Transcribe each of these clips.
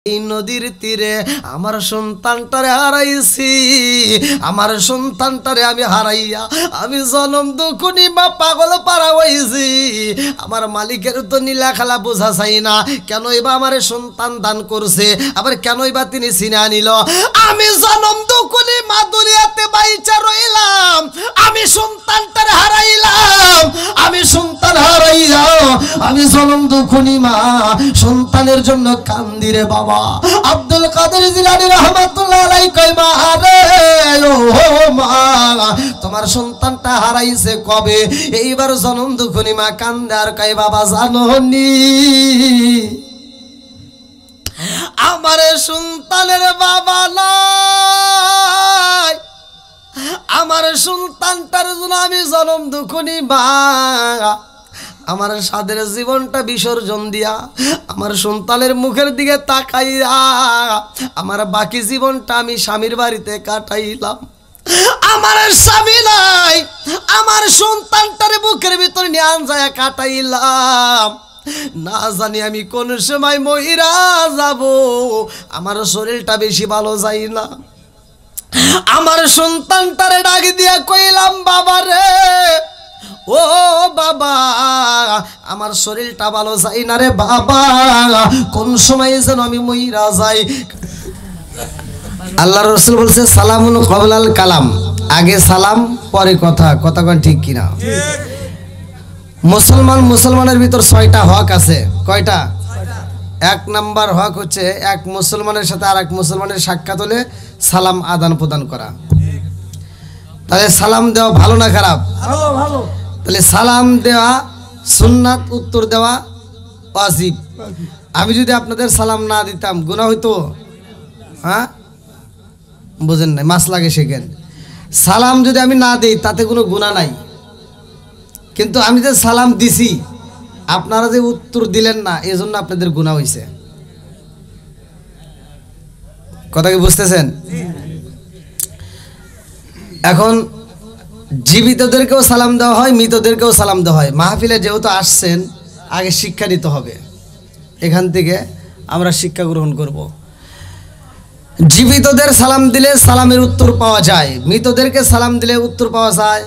এই নদীর তীরে আমার সন্তানটারে হারাইছি, আমার সন্তানটারে আমি হারাইয়া আমি জনম দুঃখনি বা পাগল পারা হইছি। আমার মালিকের তো নীলা খেলা বোঝা চাই না, কেনই বা আমার সন্তান দান করছে, আবার কেনই বা তিনি চিনে নিল। আমি জনম দুঃখনি মা দুনিয়াতে বাইচা রইলাম, আমি সন্তানটারে হারাইলাম, আমি সন্তান হারাইয়া আমি জনম দুঃখনি মা সন্তানের জন্য কান্দি রে বাবা। আব্দুল কাদের জিলানী রাহমাতুল্লাহ আলাইহি কয় মা রে ও মা তোমার সন্তানটা হারাইছে কবে, এইবার জনম দুঃখনি মা কান্দে আর কয় বাবা জানোনি আমার সন্তানের বাবা নাই, আমার সন্তানটার জন্য আমি জনম দুঃখনি মা আমার সাদের জীবনটা বিসর্জন দিয়া আমার সন্তানের মুখের দিকে তাকাইয়া আমার বাকি জীবনটা আমি স্বামীর বাড়িতে কাটাইলাম। আমার স্বামী নাই, আমার সন্তানটারে বুকের ভিতর নিয়ে আনজায়া কাটাইলাম। না জানি আমি কোন সময় মহিরা যাব, আমার শরীরটা বেশি ভালো যায় না। আমার সন্তানটারে ডাক দিয়া কইলাম বাবা রে ও বাবা আমার শরীরটা ভালো যায় না রে বাবা, কোন সময় যেন আমি মইরা যাই। আল্লাহর রাসূল বলছে সালামুন ক্বাবলাল কালাম, আগে সালাম পরে কথা। কথা কোন ঠিক কিনা? মুসলমানের ভিতর 6টা হক আছে। কয়টা? 1 নাম্বার হক হচ্ছে এক মুসলমানের সাথে আরেক মুসলমানের সাক্ষাৎ হলে সালাম আদান প্রদান করা। তাহলে সালাম দেওয়া ভালো না খারাপ? ভালো। তাহলে সালাম দেওয়া সুন্নাত, উত্তর দেওয়া ওয়াজিব। আমি যদি আপনাদের সালাম না দিতাম গুনাহ হইতো? হ্যাঁ বুঝেন নাই, মাস লাগে শেখেন। সালাম যদি আমি না দেই তাতে কোনো গুনাহ নাই, কিন্তু আমি যে সালাম দিছি আপনারা যে উত্তর দিলেন না এজন্য আপনাদের গুনাহ হইছে। কথা কি বুঝতেছেন? এখন জীবিতদেরকেও সালাম দেওয়া হয়, মৃতদেরকেও সালাম দেওয়া হয়। মাহফিলে যেহেতু আসছেন আগে শিক্ষা নিতে হবে, এখান থেকে আমরা শিক্ষা গ্রহণ করব। জীবিতদের সালাম দিলে সালামের উত্তর পাওয়া যায়, মৃতদেরকে সালাম দিলে উত্তর পাওয়া যায়?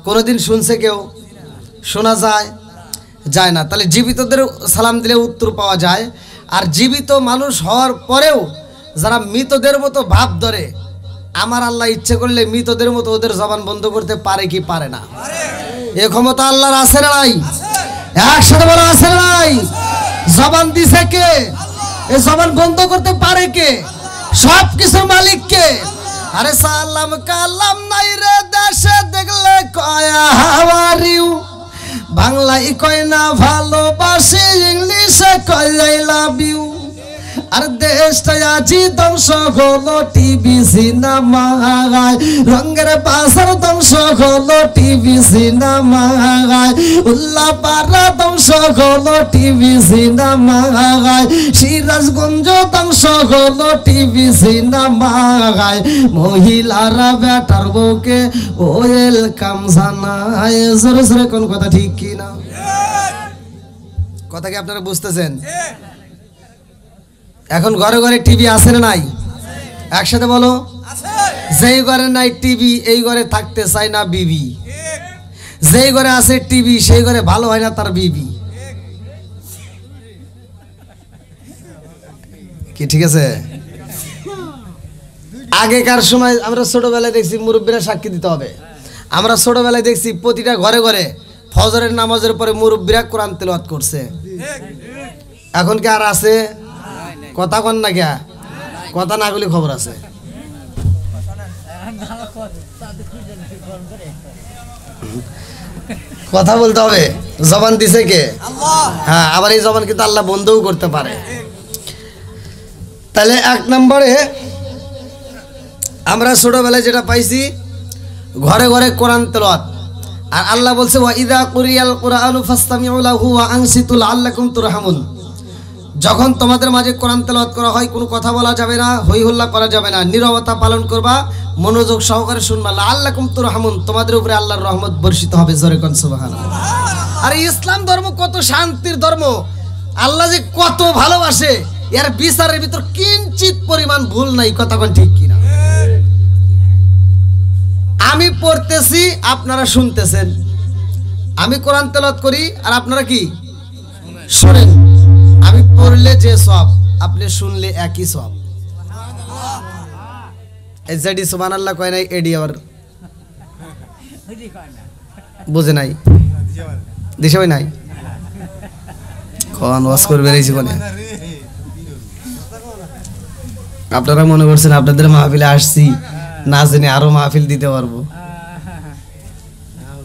কোনোদিন শুনছে কেউ? শোনা যায় না। তাহলে জীবিতদের সালাম দিলে উত্তর পাওয়া যায়। আর জীবিত মানুষ হওয়ার পরেও যারা মৃতদের মতো ভাব ধরে, আমার আল্লাহ ইচ্ছে করলে মৃতদের মতো ওদের জবান বন্ধ করতে পারে কি পারে না? এ ক্ষমতা আল্লাহর আছে না নাই? একসাথে বলা আছে না নাই? জবান দিছে কে? এই জবান বন্ধ করতে পারে কে? সব কিছুর মালিক কে? আরে সালাম কালাম নাই রে দেশে দেখলে কয় হাউ আর ইউ, বাংলায় কয় না ভালোবাসি, ইংলিশে কয় আই লাভ ইউ। আর দেশটা আজি ধ্বংস হলো টিভি সিনেমায়, রঙের বাজার ধ্বংস হলো টিভি সিনেমায়, উল্লাপাড়া ধ্বংস হলো টিভি সিনেমায়, সিরাজগঞ্জ ধ্বংস হলো টিভি সিনেমায়। মহিলারা বেটার বউকে ওয়েলকাম জানায়। জোরে জোরে কোন কথা ঠিক কি না? কথা কি আপনারা বুঝতেছেন? এখন ঘরে ঘরে টিভি আছে না নাই? একসাথে বলো। যেই ঘরে নাই টিভি এই ঘরে থাকতে চায় না বিবি, যেই ঘরে আছে টিভি সেই ঘরে ভালো হয় না তার বিবি। কি ঠিক আছে? আগেকার সময় আমরা ছোটবেলায় দেখছি, মুরব্বীরা সাক্ষী দিতে হবে, আমরা ছোটবেলায় দেখছি প্রতিটা ঘরে ঘরে ফজরের নামাজের পরে মুরব্বীরা কোরআন তেলাওয়াত করছে। এখন কি আর আছে? কথা কন না কে? কথা না বলে খবর আছে। কথা বলতে হবে। জবান দিছে কে? হ্যাঁ, আবার এই জবান কিন্তু আল্লাহ বন্ধও করতে পারে। তাহলে 1 নম্বরে আমরা ছোটবেলায় যেটা পাইছি ঘরে ঘরে কোরআন তেলাওয়াত। আর আল্লাহ বলছে ওয়া ইযা কুরিয়াল কুরআনু ফাসতামিউ লাহু ওয়া আনসিতু লাআল্লাকুম তুরহামুন। যখন তোমাদের মাঝে কোরআন তেলাওয়াত করা হয় কোনো কথা বলা যাবে না, হই হল্লা করা যাবে না, নীরবতা পালন করবা, মনোযোগ সহকারে শুনবা। লাআল্লাকুম তুরহামুন, তোমাদের উপরে আল্লাহর রহমত বর্ষিত হবে। জোরে কোন সুবহানাল্লাহ। আর ইসলাম ধর্ম কত শান্তির ধর্ম, আল্লাহ যে কত ভালোবাসে এর বিচারের ভিতর কিঞ্চিত পরিমাণ ভুল নাই, কথা কোন ঠিক কিনা? আমি পড়তেছি, আপনারা শুনতেছেন, আমি কোরআন তেলাওয়াত করি আর আপনারা কি শুনেন। আমি পড়লে যে সব, আপনি শুনলে একই সব। এই যেডি সুবহানাল্লাহ কয় নাই, এডি আবার বুঝে নাই, দিশে হয় নাই, কোন ওয়াজ করবে এই জীবনে। আপনারা মনে করছেন আপনাদের মাহফিলে আসছি না জেনে আরো মাহফিল দিতে পারবো।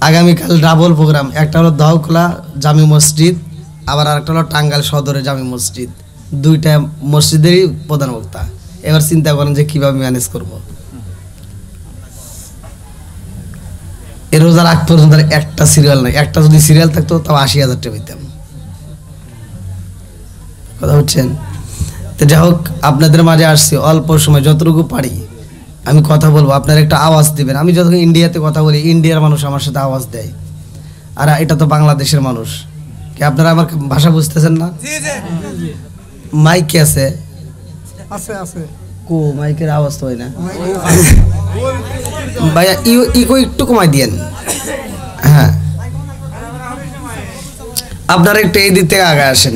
আগামীকাল ডাবল প্রোগ্রাম, একটা হলো দাউখোলা জামি মসজিদ, আবার আরেকটা হলো টাঙ্গাইল সদরে জামি মসজিদ। দুইটা মসজিদেরই প্রধান বক্তা। এবার চিন্তা করেন যে কিভাবে ম্যানেজ করব। এর রোজার আগ পর্যন্ত একটা সিরিয়াল নাই, একটা যদি সিরিয়াল থাকতো তাও ৮০,০০০ টাকা পেতাম। কথা হচ্ছেন? তো যাই হোক, আপনাদের মাঝে আসছি অল্প সময়, যতটুকু পারি আমি কথা বলবো, আপনারা একটা আওয়াজ দিবেন। আমি যখন ইন্ডিয়াতে কথা বলি, ইন্ডিয়ার মানুষ আমার সাথে আওয়াজ দেয়, আর এটা তো বাংলাদেশের মানুষ। কি আপনারা আমার ভাষা বুঝতেছেন না? মাইক কে আছে? কো মাইকের আওয়াজ তো হয় না ভাইয়া, ইকো একটু কমাই দিয়েন। হ্যাঁ, আপনারা একটু এই দিক থেকে আগে আসেন।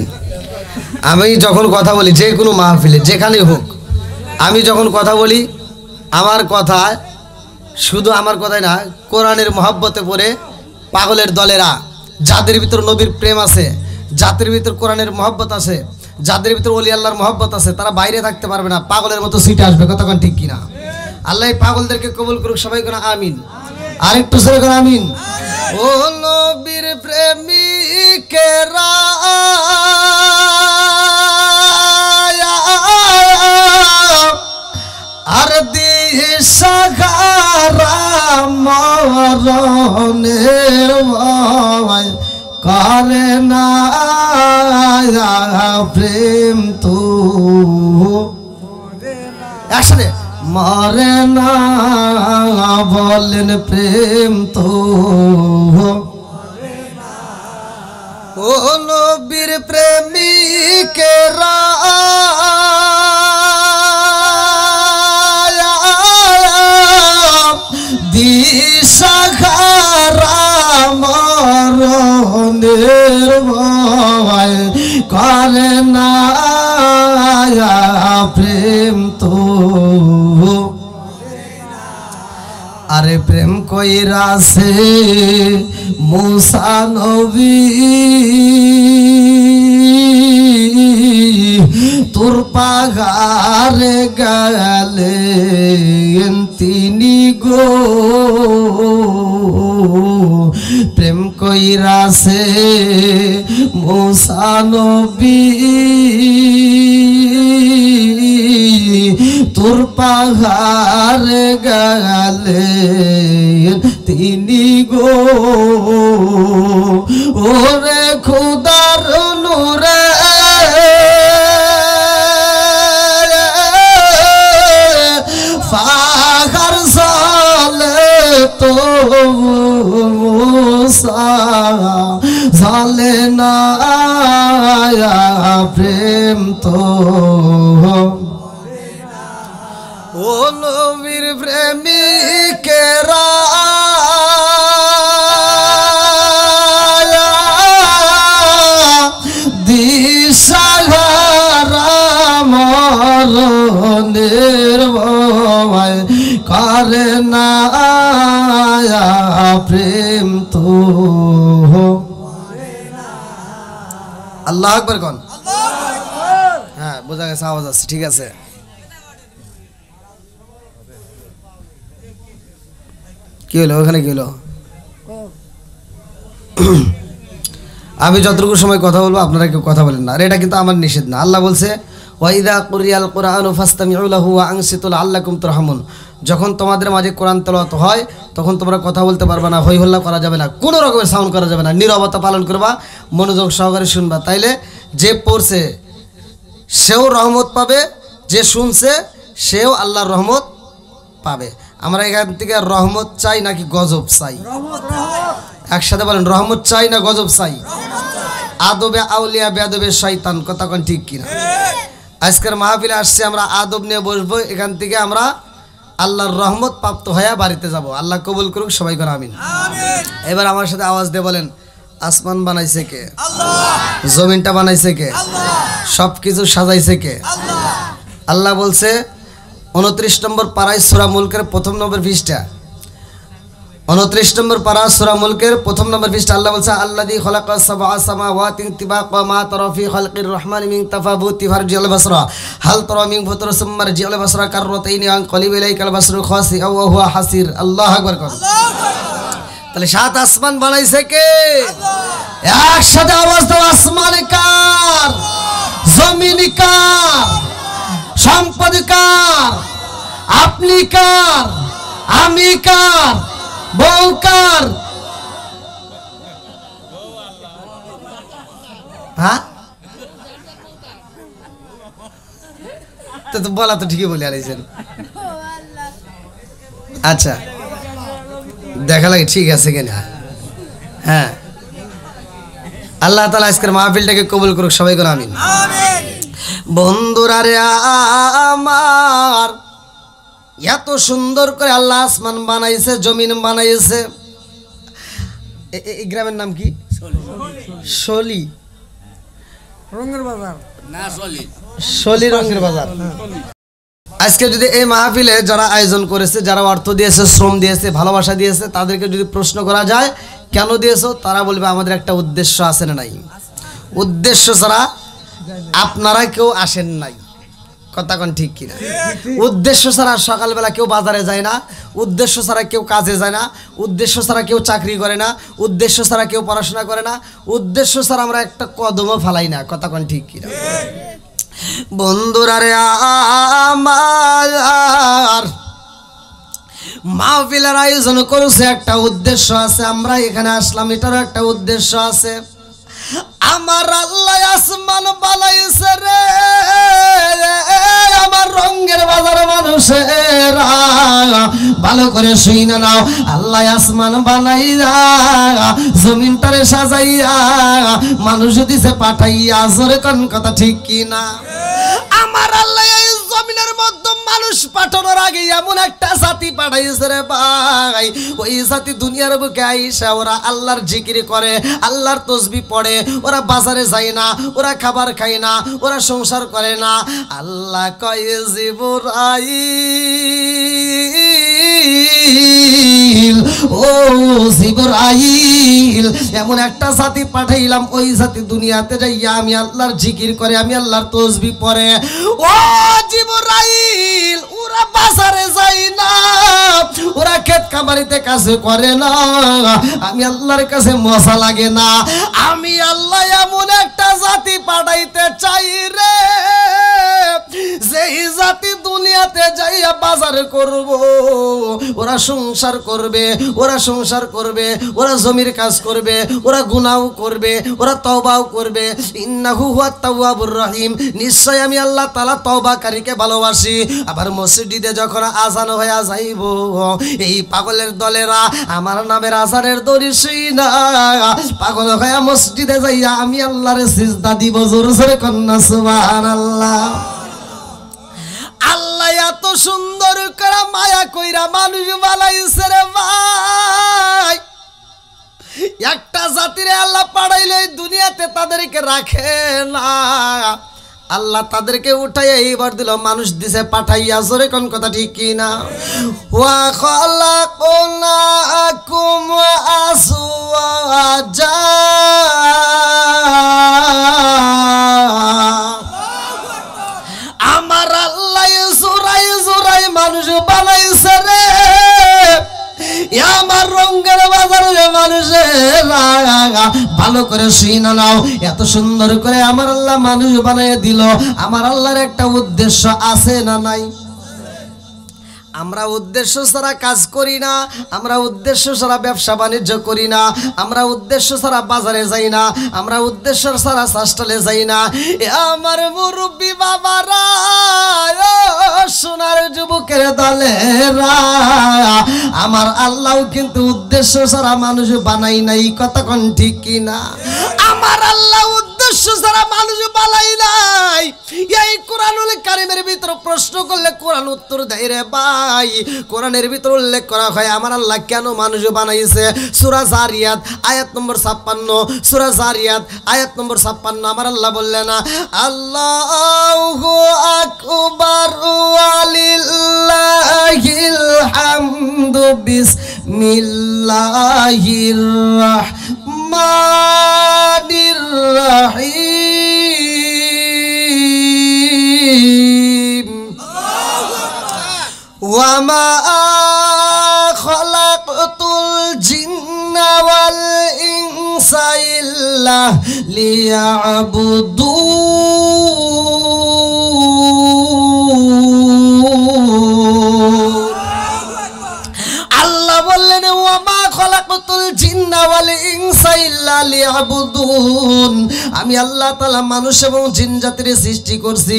আমি যখন কথা বলি, যে কোনো মাহফিলে যেখানেই হোক, আমি যখন কথা বলি, আমার কথা শুধু আমার কথাই না, কোরআনের মহব্বতে পড়ে পাগলের দলেরা, যাদের ভিতর নবীর প্রেম আছে, যাদের ভিতর কোরআনের মহব্বত আছে, যাদের ভিতর ওলি আল্লাহর মহব্বত আছে, তারা বাইরে থাকতে পারবে না, পাগলের মতো সিটে আসবে। কতক্ষণ ঠিক কিনা? আল্লাহ এই পাগলদেরকে কবুল করুক, সবাই কোনো আমিন। আরেকটু সবাই কোনো আমিন। ও নবীর প্রেমিকেরা আর দিশাহারা মরণের ভয় করে না প্রেম তো একসাথে মরে না, বলেন প্রেম তো ও নবীর প্রেমিকেরা দিশাহারা মরণের ভয় করে না প্রেম তো। আরে প্রেম কইরাছে মুসা নবী, তোর পাহাড়ে গেলেন তিনি গো, প্রেম কইরাছে মুসা নবী, তোর পাহাড়ে গেলেন তিনি গো। ওরে খুদার নূরে পাহাড় চলে তো চলে না প্রেম তো। ও নবীর প্রেমিকেরা দিশাহারা মরণের ভয় করে না প্রেম তো। আল্লাহু আকবার কোন? হ্যাঁ, বোঝা গেছে, আওয়াজ আছে, ঠিক আছে। কি হলো ওখানে? কি হলো? আমি যতটুকু সময় কথা বলবো আপনারা কেউ কথা বলেন না, আর এটা কিন্তু আমার নিষেধ না। আল্লাহ বলছে ওয়াইদা কুরিয়াল কুরআনু ফাসতামিউ লাহু ওয়া আনসিতু লাআল্লাকুম তুরহামুন। যখন তোমাদের মাঝে কোরআন তেলাওয়াত হয় তখন তোমরা কথা বলতে পারবে না, হই হল্লা করা যাবে না, কোনো রকমের সাউন্ড করা যাবে না, নীরবতা পালন করবা, মনোযোগ সহকারে শুনবা। তাইলে যে পড়ছে সেও রহমত পাবে, যে শুনছে সেও আল্লাহর রহমত পাবে। আমরা এখান থেকে রহমত চাই নাকি গজব চাই? একসাথে বলেন, রহমত চাই না গজব চাই? আদবে আউলিয়া বেদবে শয়তান, কথা কোন ঠিক কিনা? আজকের মাহফিলে আসছে, আমরা আদব নিয়ে বসবো, এখান থেকে আমরা আল্লাহর রহমত প্রাপ্ত হয়ে বাড়িতে যাব। আল্লাহ কবুল করুক, সবাই করে আমিন। এবার আমার সাথে আওয়াজ দিয়ে বলেন, আসমান বানাইছে কে? জমিনটা বানাইছে কে? সব কিছু সাজাইছে কে? আল্লাহ বলছে 29 নম্বর পারায় সূরা মুলকের 1 নম্বর পৃষ্ঠা, 29 নম্বর পারা সূরা মুলকের 1 নম্বর পৃষ্ঠা আল্লাহ বলছে, আল্লাযী খালাকাস সাবআ সামাওয়াতি তিবাকা মা তারা ফি খালকির রহমানি মিন তাফাবুতি ফারজিল বাসরা হাল তারা মিন ফুতুর সুম্মা রজিল বাসরা কাররাতাইনি আন কলিব ইলাইকাল বাসরু খাসি ওয়া হুয়া হাসির। আল্লাহু আকবার। তাহলে 7 আসমান বানাইছে কে? আল্লাহ। একসাথে আওয়াজ দাও, আসমান কার? জমিন কার? সম্পদ কার? আপনি কার? আমি কার? বউ কার? হ্যাঁ, তো বলা তো ঠিকই বলে আলাইছেন। আচ্ছা, দেখা লাগে ঠিক আছে কিনা। হ্যাঁ, আল্লাহ তাআলা আজকের মাহফিলটাকে কবুল করুক, সবাই করে আমিন। বন্ধুরা রে আমার, এত সুন্দর করে আল্লাহ আসমান বানাইছে, জমিন বানাইছে। এই গ্রামের নাম কি? শলি রঙের বাজার না, শলি রঙের বাজার। আজকে যদি এই মাহফিলে যারা আয়োজন করেছে, যারা অর্থ দিয়েছে, শ্রম দিয়েছে, ভালোবাসা দিয়েছে, তাদেরকে যদি প্রশ্ন করা যায় কেন দিয়েছো, তারা বলবে আমাদের একটা উদ্দেশ্য আছে না নাই? উদ্দেশ্য ছাড়া আপনারা কেউ আসেন নাই, কথা কোন ঠিক কিনা? উদ্দেশ্য ছাড়া সকালবেলা কেউ বাজারে যায় না, উদ্দেশ্য ছাড়া কেউ কাজে যায় না, উদ্দেশ্য ছাড়া কেউ চাকরি করে না, উদ্দেশ্য ছাড়া কেউ পড়াশোনা করে না, উদ্দেশ্য ছাড়া আমরা একটা কদমও ফালাই না, কথা কোন ঠিক কিনা? বন্ধুরা রে আমার, মাহফিলের আয়োজন করেছে, একটা উদ্দেশ্য আছে। আমরা এখানে আসলাম, এটারও একটা উদ্দেশ্য আছে। আমার আল্লাহ আসমান বানাইছে রে আমার রঙের বাজার মানুষেরা, ভালো করে শুইনা নাও। আল্লাহ আসমান বানাইয়া জমিনটারে সাজাইয়া মানুষ দিছে পাঠাইয়া, জোরে কোন কথা ঠিক কিনা? আমার আল্লাহ এই জমিনের মধ্যে মানুষ পাঠানোর আগে এমন একটা জাতি পাঠাইছে রে ভাই, ওই জাতি দুনিয়ার বুকে আইসা ওরা আল্লাহর জিকির করে, আল্লাহর তাসবিহ পড়ে, ওরা বাজারে যায় না, ওরা খাবার খায় না, ওরা সংসার করে না। আল্লাহ কয় জিবরাইল, ও জিবরাইল, এমন একটা জাতি পাঠাইলাম, ওই জাতি দুনিয়াতে যাইয়া আমি আল্লাহর জিকির করে, আমি আল্লাহর তাসবিহ পড়ে। ও জিবরাইল, ওরা বাজারে যায় না, ওরা ক্ষেত খামারিতে কাছে করে না, আমি আল্লাহর কাছে মজা লাগে না। আমি আল্লাহ এমন একটা জাতি পাঠাইতে চাই রে, যেই জাতি দুনিয়াতে যাইয়া বাজার করব, ওরা সংসার করবে, ওরা সংসার করবে, ওরা জমির কাজ করবে, ওরা গুনাহ করবে, ওরা তওবাও করবে। ইন্নাহু হুয়াত তাওয়াবুর রহিম, নিশ্চয় আমি আল্লাহ তাআলা তওবাকারীকে ভালোবাসি। আবার মসজিদে যখন আযান হয়ে যাইব, এই পাগলের দলেরা আমার নামের আযানের দড়ি শুইনা পাগল হয়ে মসজিদে যাইয়া আমি আল্লাহরে সিজদা দিব। জোরে জোরে কন্না সুবহানাল্লাহ। আল্লাহ এত সুন্দর করে মায়া কইরা মানুষ বানাইছে রে ভাই, একটা জাতিরে আল্লাহ পাঠাইলে দুনিয়াতে তাদেরকে রাখে না, আল্লাহ তাদেরকে উঠাইয়া এইবার দিল, মানুষ দিছে পাঠাইয়া। জোরে কোন কথা ঠিক কিনা? ওয়া খালাকুনাকুম আসওয়াজা, আমার আল্লাহ জোরাই জোরাই মানুষ বানাইছে রে আমার রঙের বাজারে মানুষেরা, ভালো করে শুনে নাও। এত সুন্দর করে আমার আল্লাহ মানুষ বানিয়ে দিল, আমার আল্লাহর একটা উদ্দেশ্য আছে না নাই? আমরা উদ্দেশ্য ছাড়া কাজ করি না, আমরা উদ্দেশ্য ছাড়া ব্যবসা বাণিজ্য করি না, আমরা উদ্দেশ্য ছাড়া বাজারে যাই না, আমরা উদ্দেশ্য ছাড়া হাসপাতালে যাই না। আমার মুরব্বী বাবারা, সোনার যুবকের দলেরা, আমার আল্লাহ কিন্তু উদ্দেশ্য ছাড়া মানুষ বানাই নাই, কতক্ষণ ঠিক কিনা? আমার আল্লাহ উদ্দেশ্য উদ্দেশ্য ছাড়া মানুষ বালাই নাই। এই কোরআনুল কারীমের ভিতর প্রশ্ন করলে কোরআন উত্তর দেয় রে ভাই। কোরআনের ভিতর উল্লেখ করা হয় আমার আল্লাহ কেন মানুষ বানাইছে। সূরা জারিয়াত আয়াত নম্বর 56, সূরা জারিয়াত আয়াত নম্বর 56 আমার আল্লাহ বললেন আল্লাহু আকবার ওয়ালিল্লাহিল হামদু বিসমিল্লাহির রাহমানির রাহিম ওয়া মা খালাকতুল জিন্না ওয়াল ইনসা ইল্লা লিয়াবুদুন। আল্লাহ বললেন ওয়া মা খালাকতুল জিন্না ওয়াল ইনসা ইল্লা লিয়াবুদুন। আমি আল্লাহ তাআলা মানুষ এবং জিন জাতির সৃষ্টি করছি।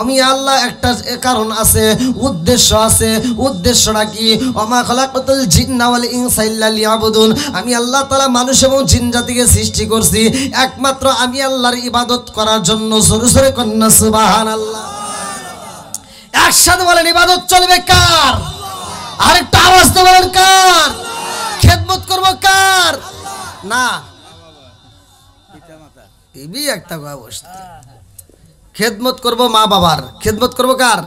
আমি আল্লাহ একটা কারণ আছে, উদ্দেশ্য আছে। উদ্দেশ্যটা কি? ওয়া মা খালাকতুল জিন্না ওয়াল ইনসা ইল্লা লিয়াবুদুন। আমি আল্লাহ তাআলা মানুষ এবং জিন জাতিকে সৃষ্টি করছি একমাত্র আমি আল্লাহর ইবাদত করার জন্য। জোরে জোরে কন্যা সুবহানাল্লাহ। একসাথে বলেন ইবাদত চলবে কার? আরেকটা আওয়াজ দিয়ে বলেন কার? খেদমত করব কার? না এই একটা অবস্থা। খেদমত করব মা বাবার। খেদমত করব কার?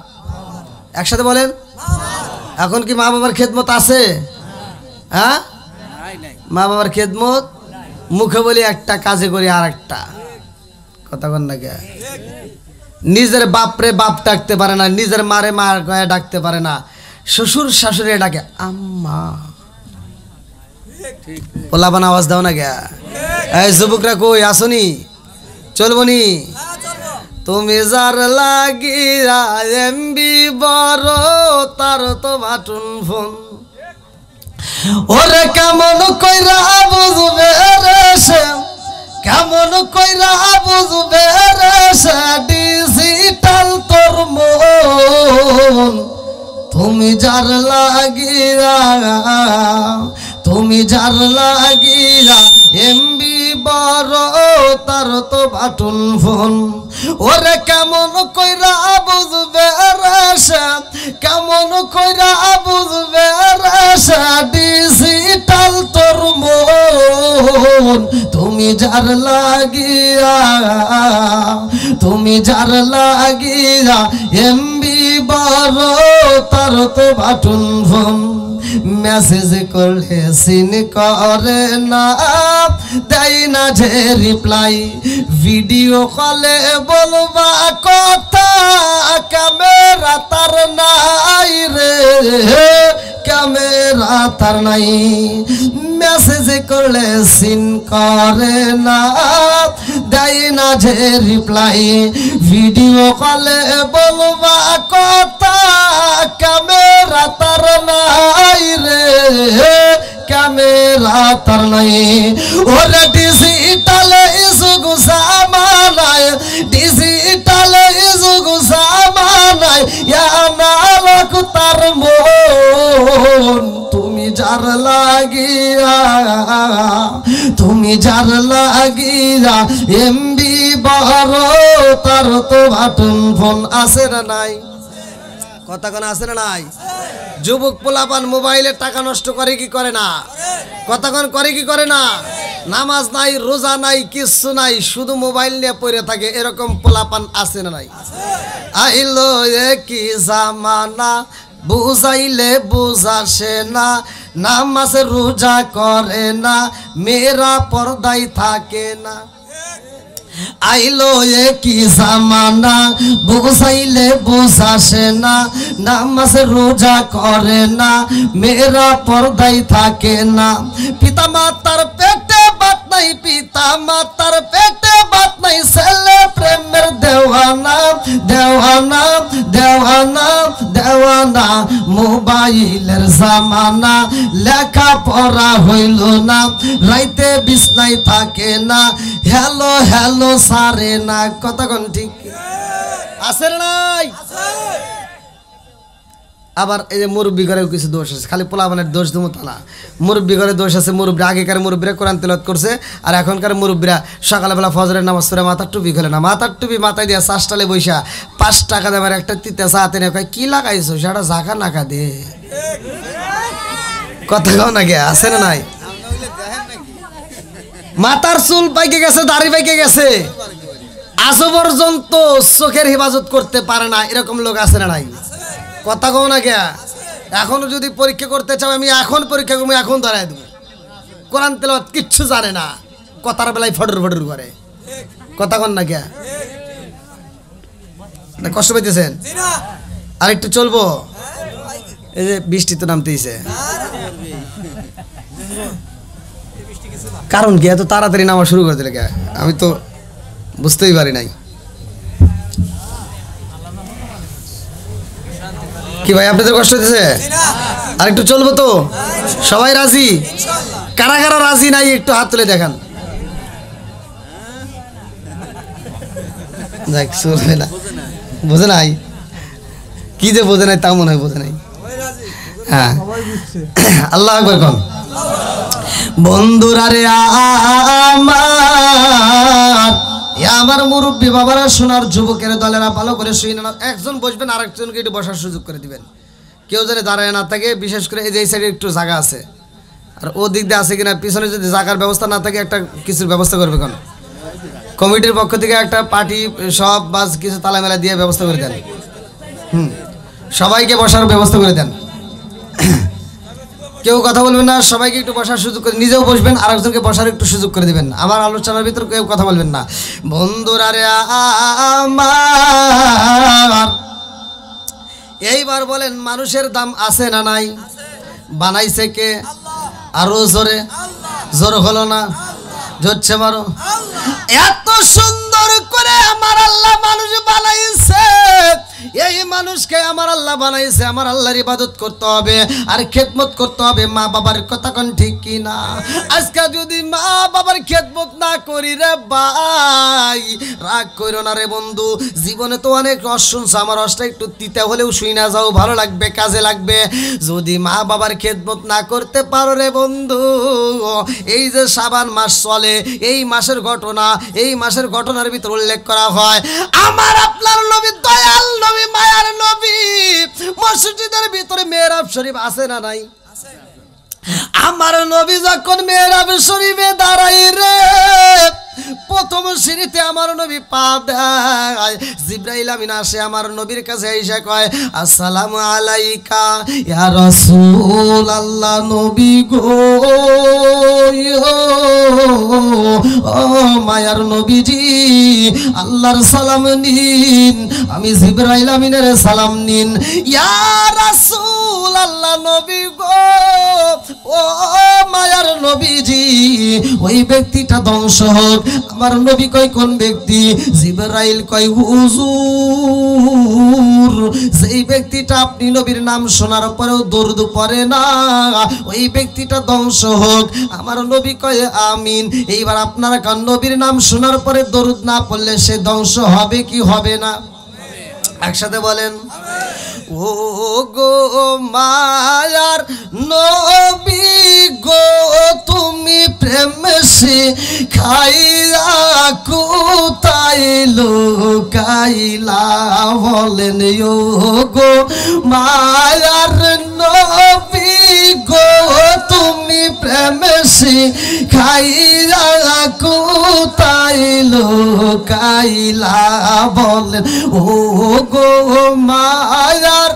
একসাথে বলেন। এখন কি মা বাবার খেদমত আছে? হ্যাঁ, মা বাবার খেদমত মুখে বলি একটা, কাজে করি আর একটা। কথা কন না কে? নিজের বাপরে বাপ ডাকতে পারে না, নিজের মারে মা ডাকতে পারে না, শ্বশুর শাশুড়ি ডাকে আম্মা। পোলাপান আওয়াজ দাও না কে? এই যুবকরা কই আসনি? চলবনি? তুমি যার লাগিয়া এমবি বড় তার তো বাটুন ফোন। ওরে কেমন কইরা বুঝবে রে সে, কেমন কইরা বুঝবে রে সে ডিজিটাল তোর মন। তুমি যার লাগিয়া, তুমি যার লাগিয়া এমবি বড় তার তো বাটুন ফোন। ওরে কেমন কইরা বুঝবে রে সে, কেমন কইরা বুঝবে রে সে ডিজিটাল তোর মন। তুমি যার লাগিয়া, তুমি যার লাগিয়া এমবি বড় তার তো বাটুন ফোন। মেসেজ করলে সিন করে না, দেয় না যে রিপ্লাই। ভিডিও কলে বলবা কথা, ক্যামেরা তার নাই রে, ক্যামেরা তার নাই। মেসেজ করলে সিন করে না, দেয় না যে রিপ্লাই। ভিডিও কলে বলবা কথা, ক্যামেরা তার নাই রে, ক্যামেরা তার নাই। ওরে ডিজিটাল যুগ জামানায়, ডিজিটাল যুগ জামানায় আনালক তার মন। তুমি যার লাগিয়া, তুমি যার লাগিয়া এমবি বড় তার তো বাটন ফোন। আছে না নাই? কথা কোন আছে না নাই? যুবক পোলাপান মোবাইলে টাকা নষ্ট করে কি করে না? কতক্ষণ করে কি করে না? নামাজ নাই, রোজা নাই, কিচ্ছু নাই, শুধু মোবাইল নিয়ে পড়ে থাকে। এরকম পোলাপান আছে না নাই? আইলো কি জামানা, বুঝাইলে বুঝাসে না, নামাজ রোজা করে না, মেয়েরা পর্দায় থাকে না। আইলো কি জামানা, বুঝাইলে বুঝাসে না, নামাজ রোজা করে না, মেয়েরা পর্দায় থাকে না। পিতা মাতার পেটে বাত নাই, পিতা মাতার পেটে বাত নাই, ছেলে প্রেমের দেওয়ানা, দেওয়ানা, দেওয়ানা, দেওয়ানা। মোবাইলের জামানা, লেখা পড়া হইল না, রাইতে বিছনায় থাকে না, হ্যালো হ্যালো সারে না। কথা কোন ঠিক আছে নাই? আবার এই যে মুরব্বী ঘরেও কিছু দোষ আছে, খালি পোলাপানের দোষ দেবো তা না। মুরব্বী ঘরে দোষ আছে, মুরব্বী আগেকার মুরব্বীরা কোরআন তেলাওয়াত করছে, আর এখনকার মুরব্বীরা সকালবেলা ফজরের নামাজ পড়ে মাথার টুপি খোলে না, মাথার টুপি মাথায় দিয়ে চাষটালে বৈশা 5 টাকা দামের একটা তিতে চা হাতে নিয়ে কয় কি লাগাইছো সেটা জাকা নাকা দে, কথা কও না কে আছে না নাই? মাথার চুল পাইকে গেছে, দাড়ি পাইকে গেছে, আজও পর্যন্ত চোখের হেফাজত করতে পারে না, এরকম লোক আছে না নাই? কথা কও না কে? এখনো যদি পরীক্ষা করতে চাও আমি এখন পরীক্ষা করবো, এখন ধরাই দেবো। কোরআন তেলাওয়াত কিচ্ছু জানে না, কথার বেলায় ফটর ফটর করে, কথা কন না কে? কষ্ট পাইতেছেন? আর একটু চলবো, এই যে বৃষ্টি তো নামতেইছে, কারণ কি এত তাড়াতাড়ি নামা শুরু করে দিলে কে? আমি তো বুঝতেই পারি নাই। কি ভাই আপনাদের কষ্ট হচ্ছে? আর একটু চলবো তো? সবাই রাজি? কারা কারা রাজি নাই একটু হাত তুলে দেখান। দেখ চলবে না, বোঝে নাই, কি যে বোঝে নাই তা মনে হয় বোঝে নাই। হ্যাঁ আল্লাহ আকবার কোন। বন্ধুরা রে আমার মুরব্বী বাবারা, সোনার যুবকের দলেরা, ভালো করে শুই না, একজন বসবেন আর একজনকে একটু বসার সুযোগ করে দিবেন, কেউ যেন দাঁড়ায় না থাকে। বিশেষ করে এই যে এই সাইডে একটু জায়গা আছে, আর ও দিক দিয়ে আছে কিনা, পিছনে যদি জায়গার ব্যবস্থা না থাকে একটা কিছুর ব্যবস্থা করবে কোন কমিটির পক্ষ থেকে, একটা পার্টি সব বাস কিছু তালামেলা দিয়ে ব্যবস্থা করে দেন। সবাইকে বসার ব্যবস্থা করে দেন, কেউ কথা বলবেন না, সবাইকে একটু বসার সুযোগ করে, নিজেও বসবেন আর একজনকে বসার একটু সুযোগ করে দিবেন। আমার আলোচনার ভিতর কেউ কথা বলবেন না। বন্ধুরা রে আমার, এইবার বলেন মানুষের দাম আছে না নাই? বানাইছে কে? আরো জোরে, জোর হলো না, জোরছে মারো। এত সুন্দর করে আমার আল্লাহ মানুষ বানাইছে, এই মানুষকে আমার আল্লাহ বানাইছে, আমার আল্লাহর ইবাদত করতে হবে আর খেদমত করতে হবে। মা বাবার কথা কোন ঠিক কি না? আজকে যদি মা বাবার খেদমত না করি রে ভাই, রাগ করো না রে বন্ধু, জীবনে তো অনেক রস শুনছো, আমার রসটা একটু তিতে হলেও শুই না যাও, ভালো লাগবে, কাজে লাগবে। যদি মা বাবার খেদমত না করতে পারো রে বন্ধু, এই যে শাবান মাস চলে, এই মাসের ঘটনা, এই মাসের ঘটনার ভিতর উল্লেখ করা হয় আমার আপনার নবী, দয়াল নবী, মায়ার নবী, মসজিদের ভিতরে মেহরাব শরীফ আছে না নাই? আমার নবী যখন মেহরাব শরীফে দাঁড়াই রে, প্রথম সিঁড়িতে আমার নবী পা দেয়, জিবরাইল আমিন আসে আমার নবীর কাছে এসে কয় আসসালামু আলাইকা ইয়া রাসূলুল্লাহ, নবী গো, ও মায়ার নবীজি, আল্লাহর সালাম নিন, আমি জিবরাইল আমিনের সালাম নিন। ইয়া রাসূলুল্লাহ, নবী গো, ও মায়ার নবীজি, ওই ব্যক্তিটা ধ্বংস হোক। আমার নবী কয় কোন ব্যক্তি? জিবরাইল কয় হুজুর, যেই ব্যক্তিটা আপনি নবীর নাম শোনার পরেও দরুদ পড়ে না, ওই ব্যক্তিটা ধ্বংস হোক। আমার নবী কয় আমিন। এইবার আপনারা কান নবীর নাম শোনার পরে দরুদ না পড়লে সে ধ্বংস হবে কি হবে না? একসাথে বলেন ও গো মায়ার নবী গো, তুমি প্রেম শিখাইয়া কোথায় লুকাইলা? বলেন ও গো মায়ার নবী গো, তুমি প্রেম শিখাইয়া কোথায় লুকাইলা? বলেন ও গো মায়ার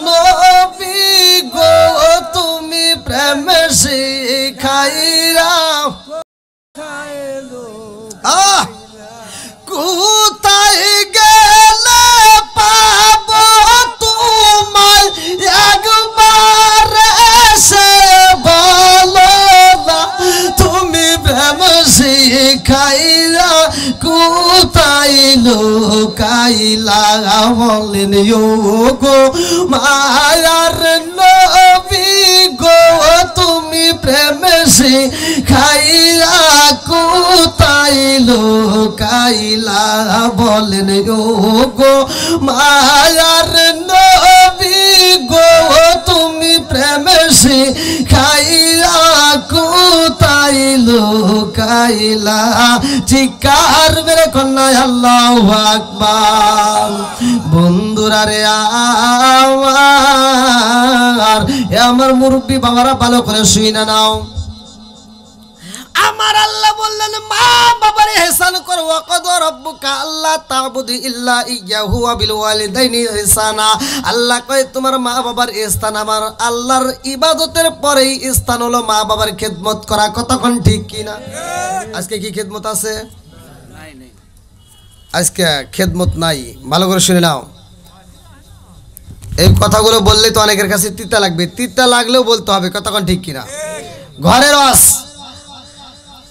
নবী গো, তুমি প্রেম শিখাইয়া কোথায় গেলে পাব তোমায়? একবার এসে বলো না, তুমি প্রেম শিখাইয়া কোথায় লুকাইলা? বলেন ও গো মায়ার নবী গো, তুমি প্রেম শিখাইয়া কোথায় লুকাইলা? বলেন ও গো মায়ার নবী গো, বইলা চিৎকার মেরে কন্যা আল্লাহু আকবার। বন্ধুরা রে আমার মুরব্বী বাবারা ভালো করে শুই না নাও। আমার আল্লাহ বললেন মা বাবার ইহসান করো, ওয়াকাদ রাব্বুকা আল্লা তা'বুদু ইল্লা ইয়াহু ওয়া বিল ওয়ালিদাইনি ইহসানা। আল্লাহ কয় তোমার মা বাবার স্থান আমার আল্লাহর ইবাদতের পরেই স্থান হলো মা বাবার খেদমত করা। কতক্ষণ ঠিক কি না? আজকে কি খেদমত আছে? আজকে খেদমত নাই। ভালো করে শুনে নাও। এই কথাগুলো বললে তো অনেকের কাছে তিতা লাগবে, তিতা লাগলেও বলতে হবে। কতক্ষণ ঠিক কিনা? ঘরের ওয়াজ।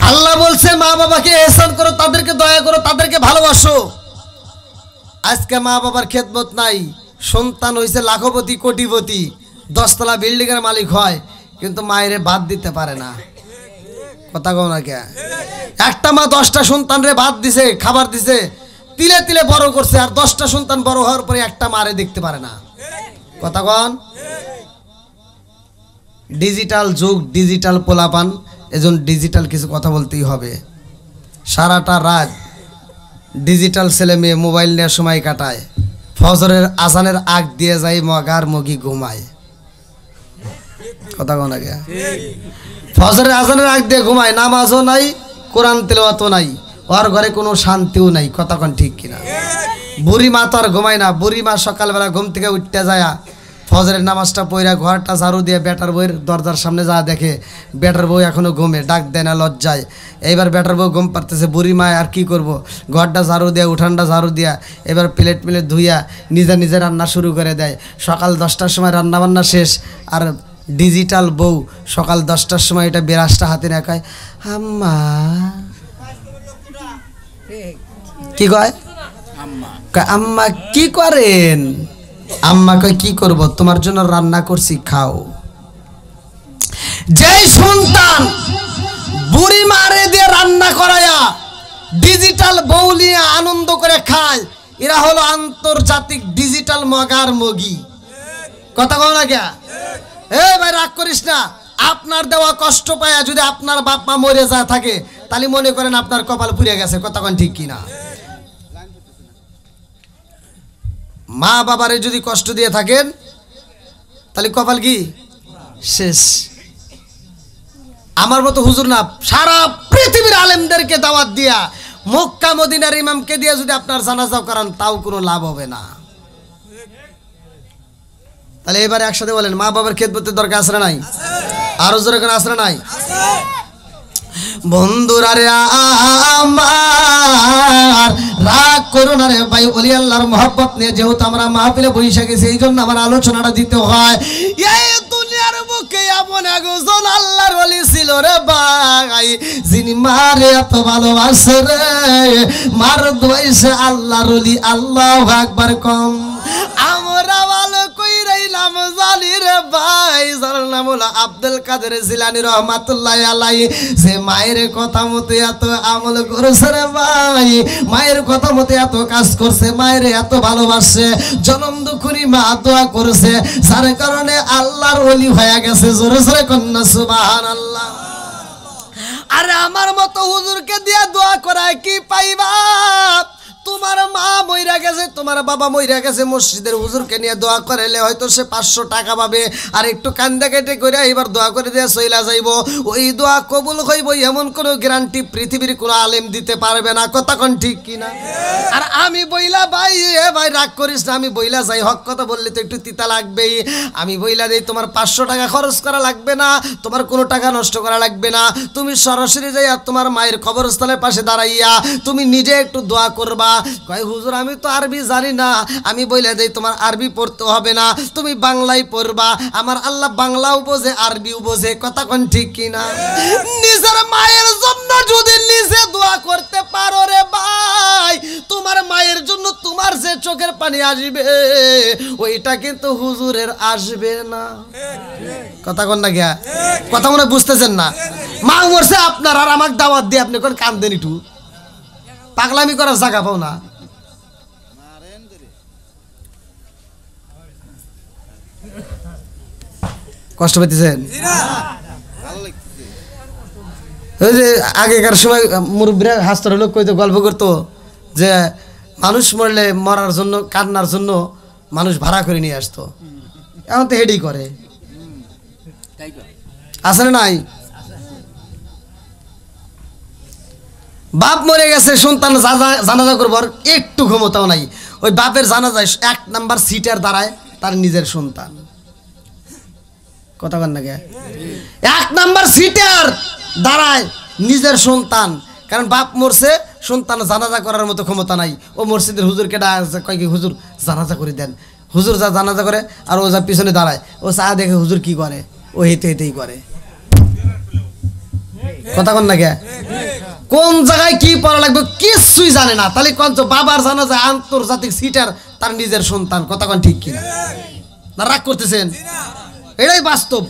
আল্লাহ বলছে মা বাবাকে ইহসান করো, তাদেরকে দয়া করো, তাদেরকে ভালোবাসো। আজকে মা বাবার খেদমত নাই। সন্তান হয়েছে লাখপতি কোটিপতি, 10 তলা বিল্ডিং এর মালিক হয়, কিন্তু মায়েরে ভাত দিতে পারে না। কথা কও না কে? একটা মা 10টা সন্তানরে ভাত দিছে, খাবার দিছে, তিলে তিলে বড় করছে, আর 10টা সন্তান বড় হওয়ার পরে একটা মারে দেখতে পারে না। কথা কন। ডিজিটাল যুগ, ডিজিটাল পোলাপান, এজন্য ডিজিটাল কিছু কথা বলতেই হবে। সারাটা রাত ডিজিটাল ছেলে মেয়ে মোবাইল নিয়ে সময় কাটায়, ফজরের আজানের আগ দিয়ে যায় মগার মগি ঘুমায়। কথা কোন আগে? ফজরের আজানের আগ দিয়ে ঘুমায়, নামাজও নাই, কোরআন তেলাওয়াতও নাই, ওর ঘরে কোনো শান্তিও নাই। কথা কোন ঠিক কিনা? বুড়ি মা তো আর ঘুমায় না। বুড়ি মা সকালবেলা ঘুম থেকে উঠতে যায়, ফজরের নামাজটা পড়া ঘরটা ঝাড়ু দিয়ে বেটার বউয়ের দরজার সামনে যা দেখে বেটার বউ এখনো ঘুমে, ডাক দেয় না লজ্জায়। এইবার বেটার বউ ঘুম পারতেছে, বুড়ি মা আর কি করব, ঘরটা ঝাড়ু দিয়া উঠানটা ঝাড়ু দিয়া এবার প্লেট মিলেট ধুইয়া নিজে নিজে রান্না শুরু করে দেয়। সকাল 10টার সময় রান্না বান্না শেষ, আর ডিজিটাল বউ সকাল 10টার সময় এটা বিরাসটা হাতে রাখায়, আম্মা কি কয়, আম্মা কি করেন? আম্মা কয় কি করব, তোমার জন্য রান্না করছি, খাও। যেই সন্তান বুড়ি মারে দিয়ে রান্না করায়া ডিজিটাল বউ নিয়ে আনন্দ করে খায়, এরা হলো আন্তর্জাতিক ডিজিটাল মগার মগি। কথা কও না কে? এই ভাই রাগ করিস না। আপনার দেওয়া কষ্ট পায়া যদি আপনার বাপ মা মরে যায় থাকে, তাহলে মনে করেন আপনার কপাল পুড়ে গেছে। কথা কোন ঠিক কিনা? মা বাবারে যদি কষ্ট দিয়ে থাকেন, তাহলে কপাল কি শেষ। আমার মতো হুজুর না, সারা পৃথিবীর আলেমদেরকে দাওয়াত দিয়া, মক্কা মদিনার ইমামকে দিয়ে যদি আপনার জানাজা করান, তাও কোনো লাভ হবে না। তাহলে এবারে একসাথে বলেন, মা বাবার খেদমতের দরকার আছে না নাই? আরো জোরে কেন আছে না নাই? বন্ধুরা রে আমার রাগ করো না রে ভাই, ওলি আল্লাহর মহব্বত নিয়ে যেহেতু আমরা মাহফিলে বসে গেছি, এই জন্য আমার আলোচনাটা দিতে হয়। এই দুনিয়ার বুকে এমন একজন আল্লাহর ওলি ছিল রে ভাই, যিনি মারে এত ভালোবাসে রে, মার দোয়াইছে আল্লাহর ওলি। আল্লাহু আকবার কম। আমরা ভালো কইরাই নাম জানি রে ভাই, যার নাম হলো আব্দুল কাদের জিলানী রহমাতুল্লাহ আলাইহি, যে মায়ের কথা মতো এত আমল করেছে রে ভাই, মায়ের কথা মতো এত কাজ করছে, মায়ের এত ভালোবাসে, জনম দুঃখী মা দোয়া করেছে, যার কারণে আল্লাহর ওলি হয়ে গেছে। জোরে জোরে কন্যা সুবহানাল্লাহ। আরে আমার মতো হুজুরকে দিয়া দোয়া করায় কি পাইবা? তোমার মা মইরা গেছে, তোমার বাবা মইরা গেছে, মসজিদের হুজুরকে নিয়ে দোয়া করাইলে হয়তো সে 500 টাকা পাবে, আর একটু কান্দা কেটে করে এবার দোয়া করে দিয়ে চইলা যাইব। ওই দোয়া কবুল হইব এমন কোনো গ্যারান্টি পৃথিবীর কোনো আলেম দিতে পারবে না। কথা কোন ঠিক কিনা? আর আমি বইলা ভাই, এ ভাই রাগ করিস না, আমি বইলা যাই, হক কথা বললে তো একটু তিতা লাগবেই। আমি বইলা দেই, তোমার 500 টাকা খরচ করা লাগবে না, তোমার কোনো টাকা নষ্ট করা লাগবে না। তুমি সরাসরি যাই আর তোমার মায়ের কবরস্থানের পাশে দাঁড়াইয়া তুমি নিজে একটু দোয়া করবা। কয় হুজুর আমি তো আরবি জানি না। আমি বইলা দেই, তোমার আরবি পড়তে হবে না, তুমি বাংলাই পড়বা। আমার আল্লাহ বাংলাও বোঝে, আরবিও বোঝে। কথা কোন ঠিক কিনা? নিজের মায়ের জন্য যদি নিজে দোয়া করতে পারো রে ভাই, তোমার মায়ের জন্য তোমার যে চোখের পানি আসবে, ওইটা কিন্তু হুজুরের আসবে না। কথা কোন না গিয়া? কথা মনে বুঝতেছেন না? মা মরছে আপনার, আর আমাকে দাওয়াত দিয়ে আপনি কোন কান্দেন, একটু পাগলামি করার জায়গা পাও না। কষ্ট পেতেছেন? ওই যে আগেকার সময় মুরব্বীরা হাসতে লোক কইতো, গল্প করতো যে মানুষ মরলে মরার জন্য কান্নার জন্য মানুষ ভাড়া করে নিয়ে আসতো। এখন তো হেডি করে, আছে না নাই? বাপ মরে গেছে, সন্তান জানাজা করবো, একটু ক্ষমতাও নাই। ওই বাপের জানাজায় 1 নাম্বার সিটের দাঁড়ায় তার নিজের সন্তান। কথা বল না কে? 1 নাম্বার সিটের দাঁড়ায় নিজের সন্তান, কারণ বাপ মরছে, সন্তান জানাজা করার মতো ক্ষমতা নাই। ও মসজিদের হুজুরকে কয় কি, হুজুর জানাজা করে দেন। হুজুর যা জানাজা করে আর ও যা পিছনে দাঁড়ায়, ও চা দেখে হুজুর কি করে, ও হেঁটে হেঁটেই করে। কথা কন না কে? কোন জায়গায় কি পড়া লাগবে কিছুই জানে না। তাহলে কোন বাবার জানাজা আন্তর্জাতিক সিটার তার নিজের সন্তান। কথা কন ঠিক কিনা? না রাগ করতেছেন? এটাই বাস্তব।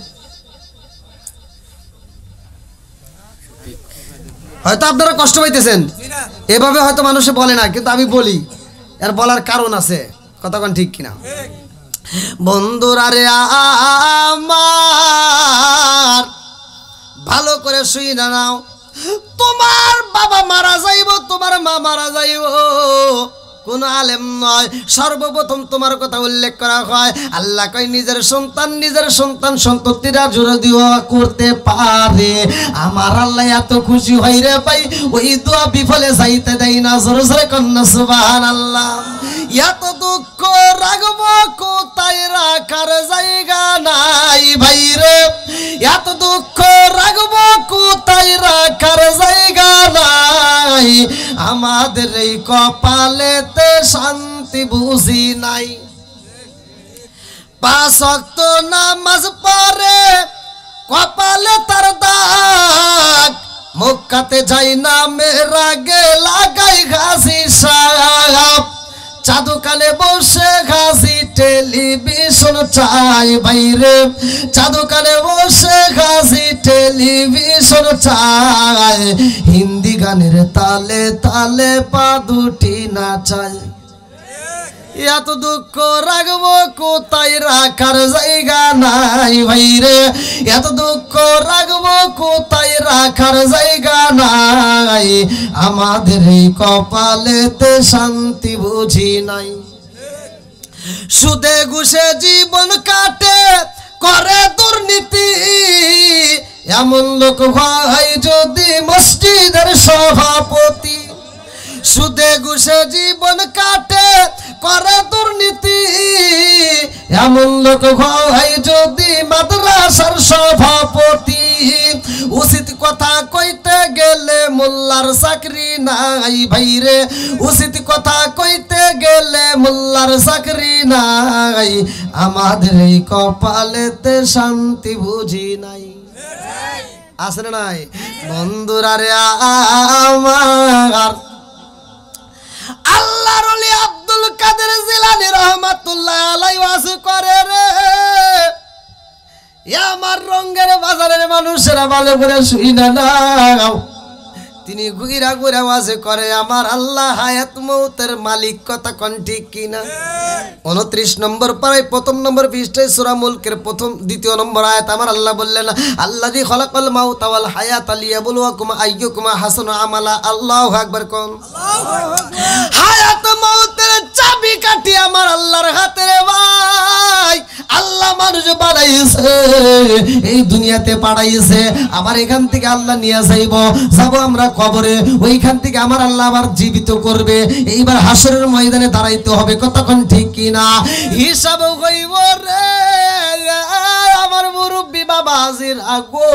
হয়তো আপনারা কষ্ট পাইতেছেন, এভাবে হয়তো মানুষে বলে না, কিন্তু আমি বলি, এর বলার কারণ আছে। কতক্ষণ ঠিক কিনা? বন্ধুরা রে আমার, ভালো করে শুই না নাও, তোমার বাবা মারা যাইব, তোমার মা মারা যাইব, কোন আলেম নয়, সর্বপ্রথম তোমার কথা উল্লেখ করা হয়। আল্লাহ কয় নিজের সন্তান সন্ততিরা যদিও করতে পারে, আমার আল্লাহ এত খুশি হয় রে ভাই, ওই দোয়া বিফলে যাইতে দেয় না। জোরে জোরে কন্যা সুবহানাল্লাহ। এত দুঃখ রাখবো কোথায় রাখার জায়গা নাই ভাই রে, এত দুঃখ রাখবো কোথায় রাখার জায়গা নাই, আমাদের এই কপালেতে শান্তি বুঝি নাই। 5 ওয়াক্ত নামাজ পড়ে কপালে তার দাগ, মক্কাতে যাই না মেরা গে লাগাই ঘাসি সাপ, চাদুকানে বসে ঘাসি টেলিভিশন চাই বাইরে, চাদুকানে বসে ঘাসি টেলিভিশন চাই, হিন্দি গানের তালে তালে পা দুটি নাচাই। এত দুঃখ রাখবো কোথায় রাখার জায়গা নাই ভাইরে, এত দুঃখ রাখবো কোথায় রাখার জায়গা নাই, আমাদের এই কপালেতে শান্তি বুঝি নাই। সুদে ঘুষে জীবন কাটে করে দুর্নীতি, এমন লোক ভাই যদি মসজিদের সভাপতি, সুদে ঘুষে জীবন কাটে করে দুর্নীতি, এমন লোক ভাই যদি মাদ্রাসার সভাপতি, উচিত কথা কইতে গেলে মোল্লার চাকরি নাই ভাইরে, উচিত কথা কইতে গেলে মোল্লার চাকরি নাই, আমাদের এই কপালেতে শান্তি বুঝি নাই। আছে না নাই? বন্ধুরা রে আমার, আল্লাহর ওলি আব্দুল কাদের জিলানী রহমাতুল্লাহ আলাইহি ওয়াজ করে রে, আমার রঙের বাজারের মানুষেরা ভালো করে শুই না নাও, তিনি ঘুরা ঘুরা ওয়াজ করে আমার আল্লাহ হায়াত মউতের মালিক। কথা কোন ঠিক কিনা? 29 নম্বর পারায় 1 নম্বর পৃষ্ঠায় সূরা মুলকের 2 নম্বর আয়াত আমার আল্লাহ বললেন, আল্লাযী খালাকাল মাউতা ওয়াল হায়াতা লিয়াবলুয়াকুম আইয়ুকুম আহসানু আমালা। আল্লাহু আকবার কোন। হায়াত মউতের চাবি কাঠি আমার আল্লাহর হাতে রে ভাই। আল্লাহ মানুষ বানাইছে, এই দুনিয়াতে পাঠাইছে, আবার এখান থেকে আল্লাহ নিয়ে যাব আমরা কবরে, ওইখান থেকে আমার আল্লাহ আবার জীবিত করবে, এইবার হাসরের ময়দানে দাঁড়াইতে হবে। কতক্ষণ ঠিক কিনা? হিসাব হইব রে আমার মুরব্বী বাবা হাজির আগো।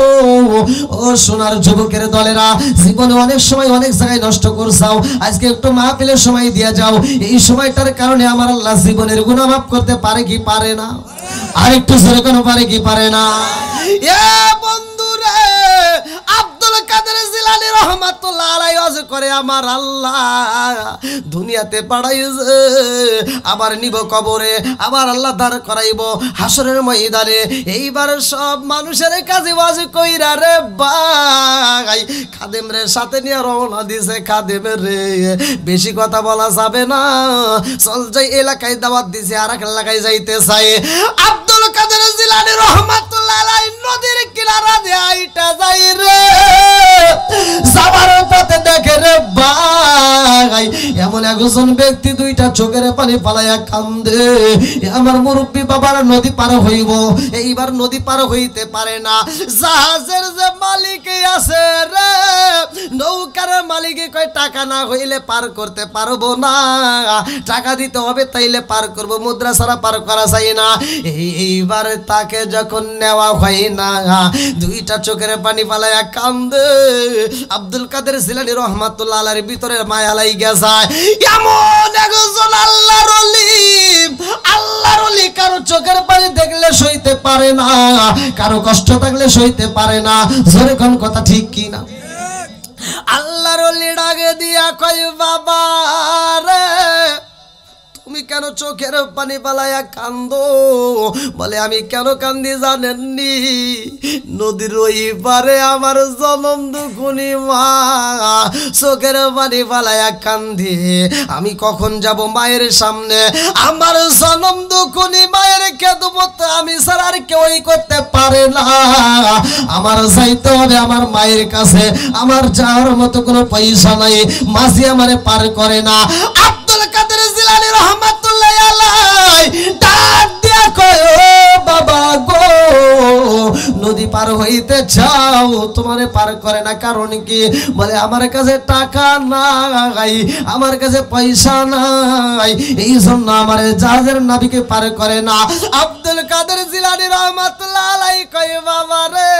ও সোনার যুবকের দলেরা, জীবনে অনেক সময় অনেক জায়গায় নষ্ট করছাও, আজকে একটু মাহফিলের সময় দিয়া যাও। এই সময়টার কারণে আমার আল্লাহ জীবনের গুনাহ মাফ করতে পারে কি পারে না? আরেকটু জোরে কোনো পারে কি পারে না? এ বন্ধুরে, আব্দুল কাদের জিলানী রহমাতুল্লাহ আলাইহি ওয়াজ করে আমার আল্লাহ দুনিয়াতে পাঠাইছে, আবার নিব কবরে, আবার আল্লাহ দাঁড় করাইব হাসরের ময়দানে। এইবার সব মানুষের কাছে ওয়াজ কইরা রে ভাই, খাদেম রে সাথে নিয়ে রওনা দিছে। খাদেম রে বেশি কথা বলা যাবে না, চল যাই এলাকায় দাওয়াত দিছে, আর এক এলাকায় যাইতে চাই। আব্দুল কাদের জিলানী রহমাতুল্লাহ আলাইহি নদীর কিনারা দিয়ে আইটা যাই রে, এমন একজন ব্যক্তি দুইটা চোখের পানি ফালাইয়া কান্দে, আমার মুরব্বী বাবার নদী পার হইব, এইবার নদী পার হইতে পারে না। জাহাজের যে মালিক আছে রে, নৌকার মালিকে কয় টাকা না হইলে পার করতে পারবো না, টাকা দিতে হবে তাইলে পার করব, মুদ্রা ছাড়া পার করা যায় না। এইবার তাকে যখন নেওয়া হয় না, দুইটা চোখের পানি ফালাইয়া কান্দে। আব্দুল কাদের জিলানী রহমাতুল্লাহ আলাইহির ভিতরে মায়া লাইগা যায়। এমন একজন আল্লাহর ওলি, আল্লাহর ওলি কারো চোখের পানি দেখলে সইতে পারে না, কারো কষ্ট থাকলে সইতে পারে না। জোরে কোন কথা ঠিক কি না? আল্লাহর ওলি ডাকে দিয়া কয়, বাবা রে তুমি কেন চোখের পানি পালাইয়া কান্দো? বলে আমি কেন কান্দি জানেননি? নদীর ওই পারে আমার জনম দুখুনি মা চোখের পানি পালাইয়া কান্দি। আমি কখন যাব মায়ের সামনে? আমার জনম দুখুনি মায়ের খেদমত আমি ছাড়া আর কেউই করতে পারে না। আমার যাইতে হবে আমার মায়ের কাছে, আমার যাওয়ার মতো কোনো পয়সা নাই, মাঝি আমারে পার করে না। আব্দুল কাদের জিলানী রহমাতুল্লাহ আলাইহি ডাক দিয়া কয়, ও বাবা গো, নদী পার হইতে চাও, তোমারে পার করে না, কারণ কি? বলে আমার কাছে টাকা নাই, আমার কাছে পয়সা নাই, এই জন্য আমার জাহাজের নাবিকে পার করে না। আব্দুল কাদের জিলানী রহমাতুল্লাহ আলাইহি কয়, বাবা রে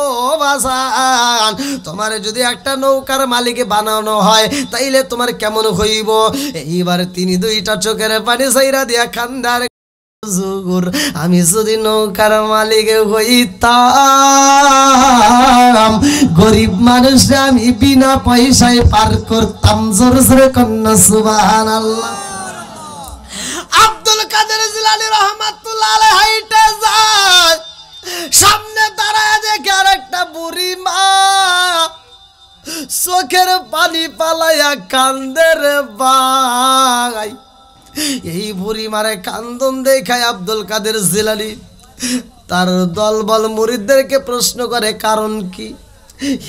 ও বাসান, তোমার যদি একটা নৌকার মালিকে বানানো হয় তাইলে তোমার কেমন হইব? এইবার তিনি দুইটা চোখের পানি ছাইরা দিয়া খান্দার, আমি যদি নৌকার মালিক হইতাম, গরিব মানুষ আমি বিনা পয়সায় পার করতাম। জোরে জোরে কন্যা সুবহানাল্লাহ। আব্দুল কাদের জিলানী রহমাতুল্লাহ আলাইহি হাইটা যায়, সামনে দাঁড়ায় দেখে আর একটা বুড়ি মা চোখের পানি পালাইয়া কান্দে রে ভাই। এই বুড়ি মারে কান্দন দেখায় আব্দুল কাদের জিলানী তার দলবল মুরিদদেরকে প্রশ্ন করে, কারণ কি?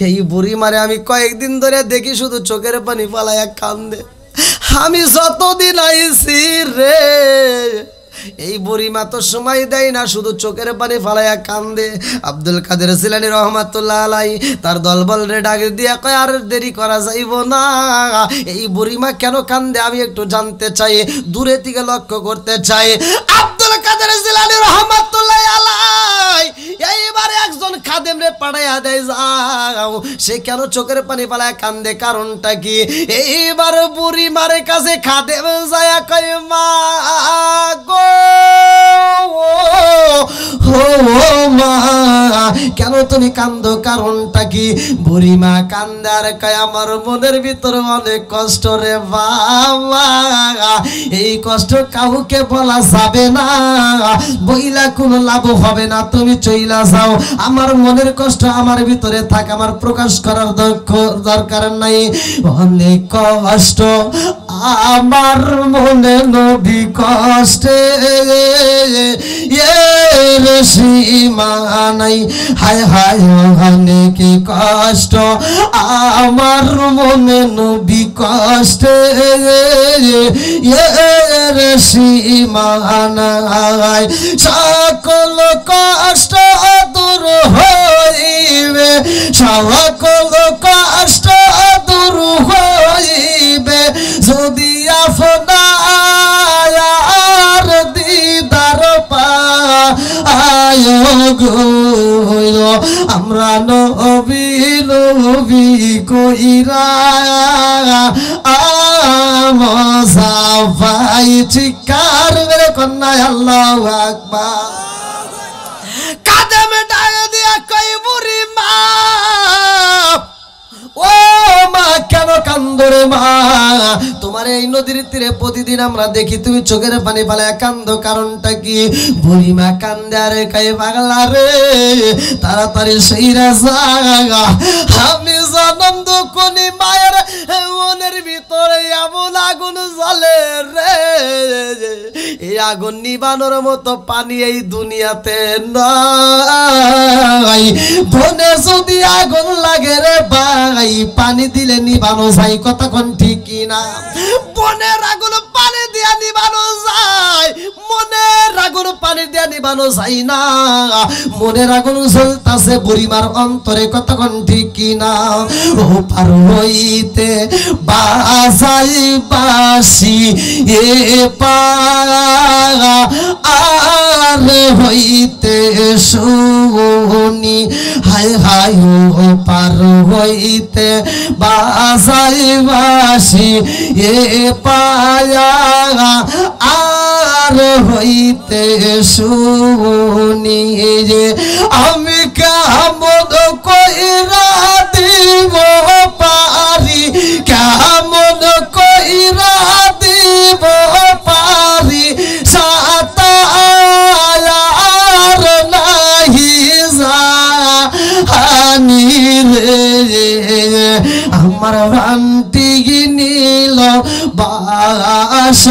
এই বুড়ি মারে আমি কয়েকদিন ধরে দেখি শুধু চোখের পানি পালাইয়া কান্দে, আমি যতদিন আইছি রে এই বুড়িমা তো সময় দেয় না, শুধু চোখের পানি ফালাইয়া কান্দে। আব্দুল কাদের জিলানী রহমাতুল্লাহ আলাইহি তার দলবল রে ডাক দিয়া কয়, আর দেরি করা যাইব না, এই বুড়িমা কেন কান্দে আমি একটু জানতে চাই, দূরে থেকে লক্ষ্য করতে চাই। আব্দুল কাদের জিলানী রহমাতুল্লাহ আলাইহি এইবার একজন খাদেম রে পাঠাইয়া দেয়, যাও সে কেন চোখের পানি ফালাইয়া কান্দে, কারণটা কি? এইবার বুড়িমার কাছে খাদেম যায় কয়, মা গো মা কেন তুমি কান্দো, কারণটা কি? বুড়িমা কান্দার কয়, আমার মনের ভিতরে অনেক কষ্ট রে বাবা, এই কষ্ট কাউকে বলা যাবে না, বইলা কোনো লাভ হবে না, তুমি চইলা যাও, আমার মনের কষ্ট আমার ভিতরে থাক, আমার প্রকাশ করার দরকার নাই। অনেক কষ্ট আমার মনে নদী কষ্টে এর সীমা নাই, হায় হায় অনেক কষ্ট আমার মনে নবী কষ্টে এর সীমা নাই, সকল কষ্ট দূর হইবে, সকল কষ্ট দূর হইবে যদি আপনার দিদার পায় গো। আমরা নবী নবী কইরা আমসাফাই চিকার মেরে কন্যা আল্লাহু আকবার। কাদমে ডাক দিয়া কই, বুড়ি মা ও মা কেন কান্দরে মা? তোমার এই নদীর তীরে প্রতিদিন আমরা দেখি তুমি চোখের পানি ফালাইয়া কান্দো, কারণটা কি? বুড়ি মা কান্দে আরে কই, পাগলা রে তাড়াতাড়ি সেইরা জাগা, আমি জনম দুখুনি মায়ের মনের ভিতরে এমন আগুন জ্বলে রে, এই আগুন নিবানোর মতো পানি এই দুনিয়াতে নাই, বনে যদি আগুন লাগে রে ভাই, পানি দিলে নিবা নিবানো যায়, কথা কোন ঠিক কিনা? মনের আগুন পানি দিয়া নিবানো যায়, মনের আগুন পানি দিয়া নিবানো যায় না। মনের আগুন জ্বলতাছে বুড়িমার অন্তরে, কথা কোন ঠিক কিনা? ও পার হইতে বাজাই বাসি এ আর হইতে শুনি, হায় হায় ও পার হইতে বাজাই বাসি এ পায়া আর হইতে শুনি, আমি কেমন কইরা দিব পারি, কেমন কইরা দিব পারি, সাতার নাহি জানি রে, আমার প্রাণটি নিল বাস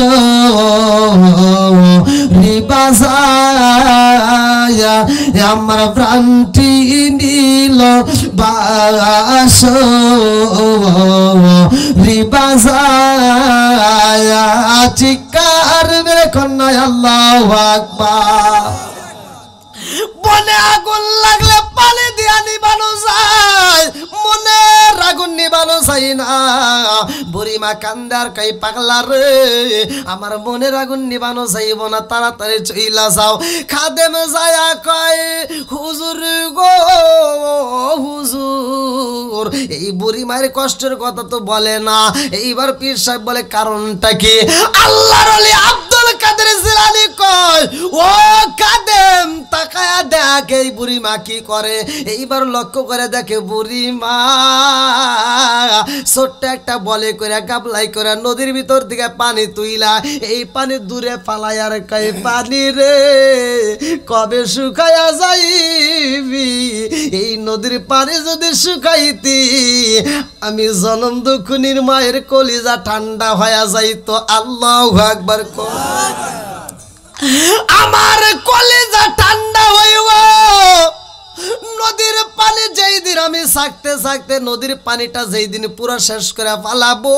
রিবাজায়া, আমার প্রাণটি নিল বাস রিবাজায়া, চিৎকার মেরে কন্যা আল্লাহু আকবার। মনে আগুন লাগলে পানি দিয়া নিবানো যায়, মনের আগুন নিবানো যায় না। বুড়িমা কান্দার কাই পাগলা রে, আমার মনের আগুন নিবানো যাইব না, তাড়াতাড়ি চইলা যাও। খাদেম যায়া কয় হুজুর গো হুজুর, এই বুড়িমায়ের কষ্টের কথা তো বলে না। এইবার পীর সাহেব বলে কারণটা কি? আল্লাহর ওলি আব্দুল কাদের জিলানী কয় ও খাদেম তাকায়া দেখ এই বুড়িমা কি করে। এইবার লক্ষ্য করে দেখে বুড়িমা ছোট্ট একটা বলে করে গাবলাই করে নদীর ভিতর দিকে পানি তুইলা, এই পানি দূরে ফালাই আর কয় পানি রে কবে শুকায়া যাইবি, এই নদীর পানি যদি শুকাইতি আমি জনম দুঃখিনীর মায়ের কলিজা ঠান্ডা হয়ে যাইতো। আল্লাহু আকবার। আমার কলিজা ঠান্ডা হইব নদীর পানি যেই দিন আমি থাকতে থাকতে নদীর পানিটা যেই দিন পুরো শেষ করে ফালাবো,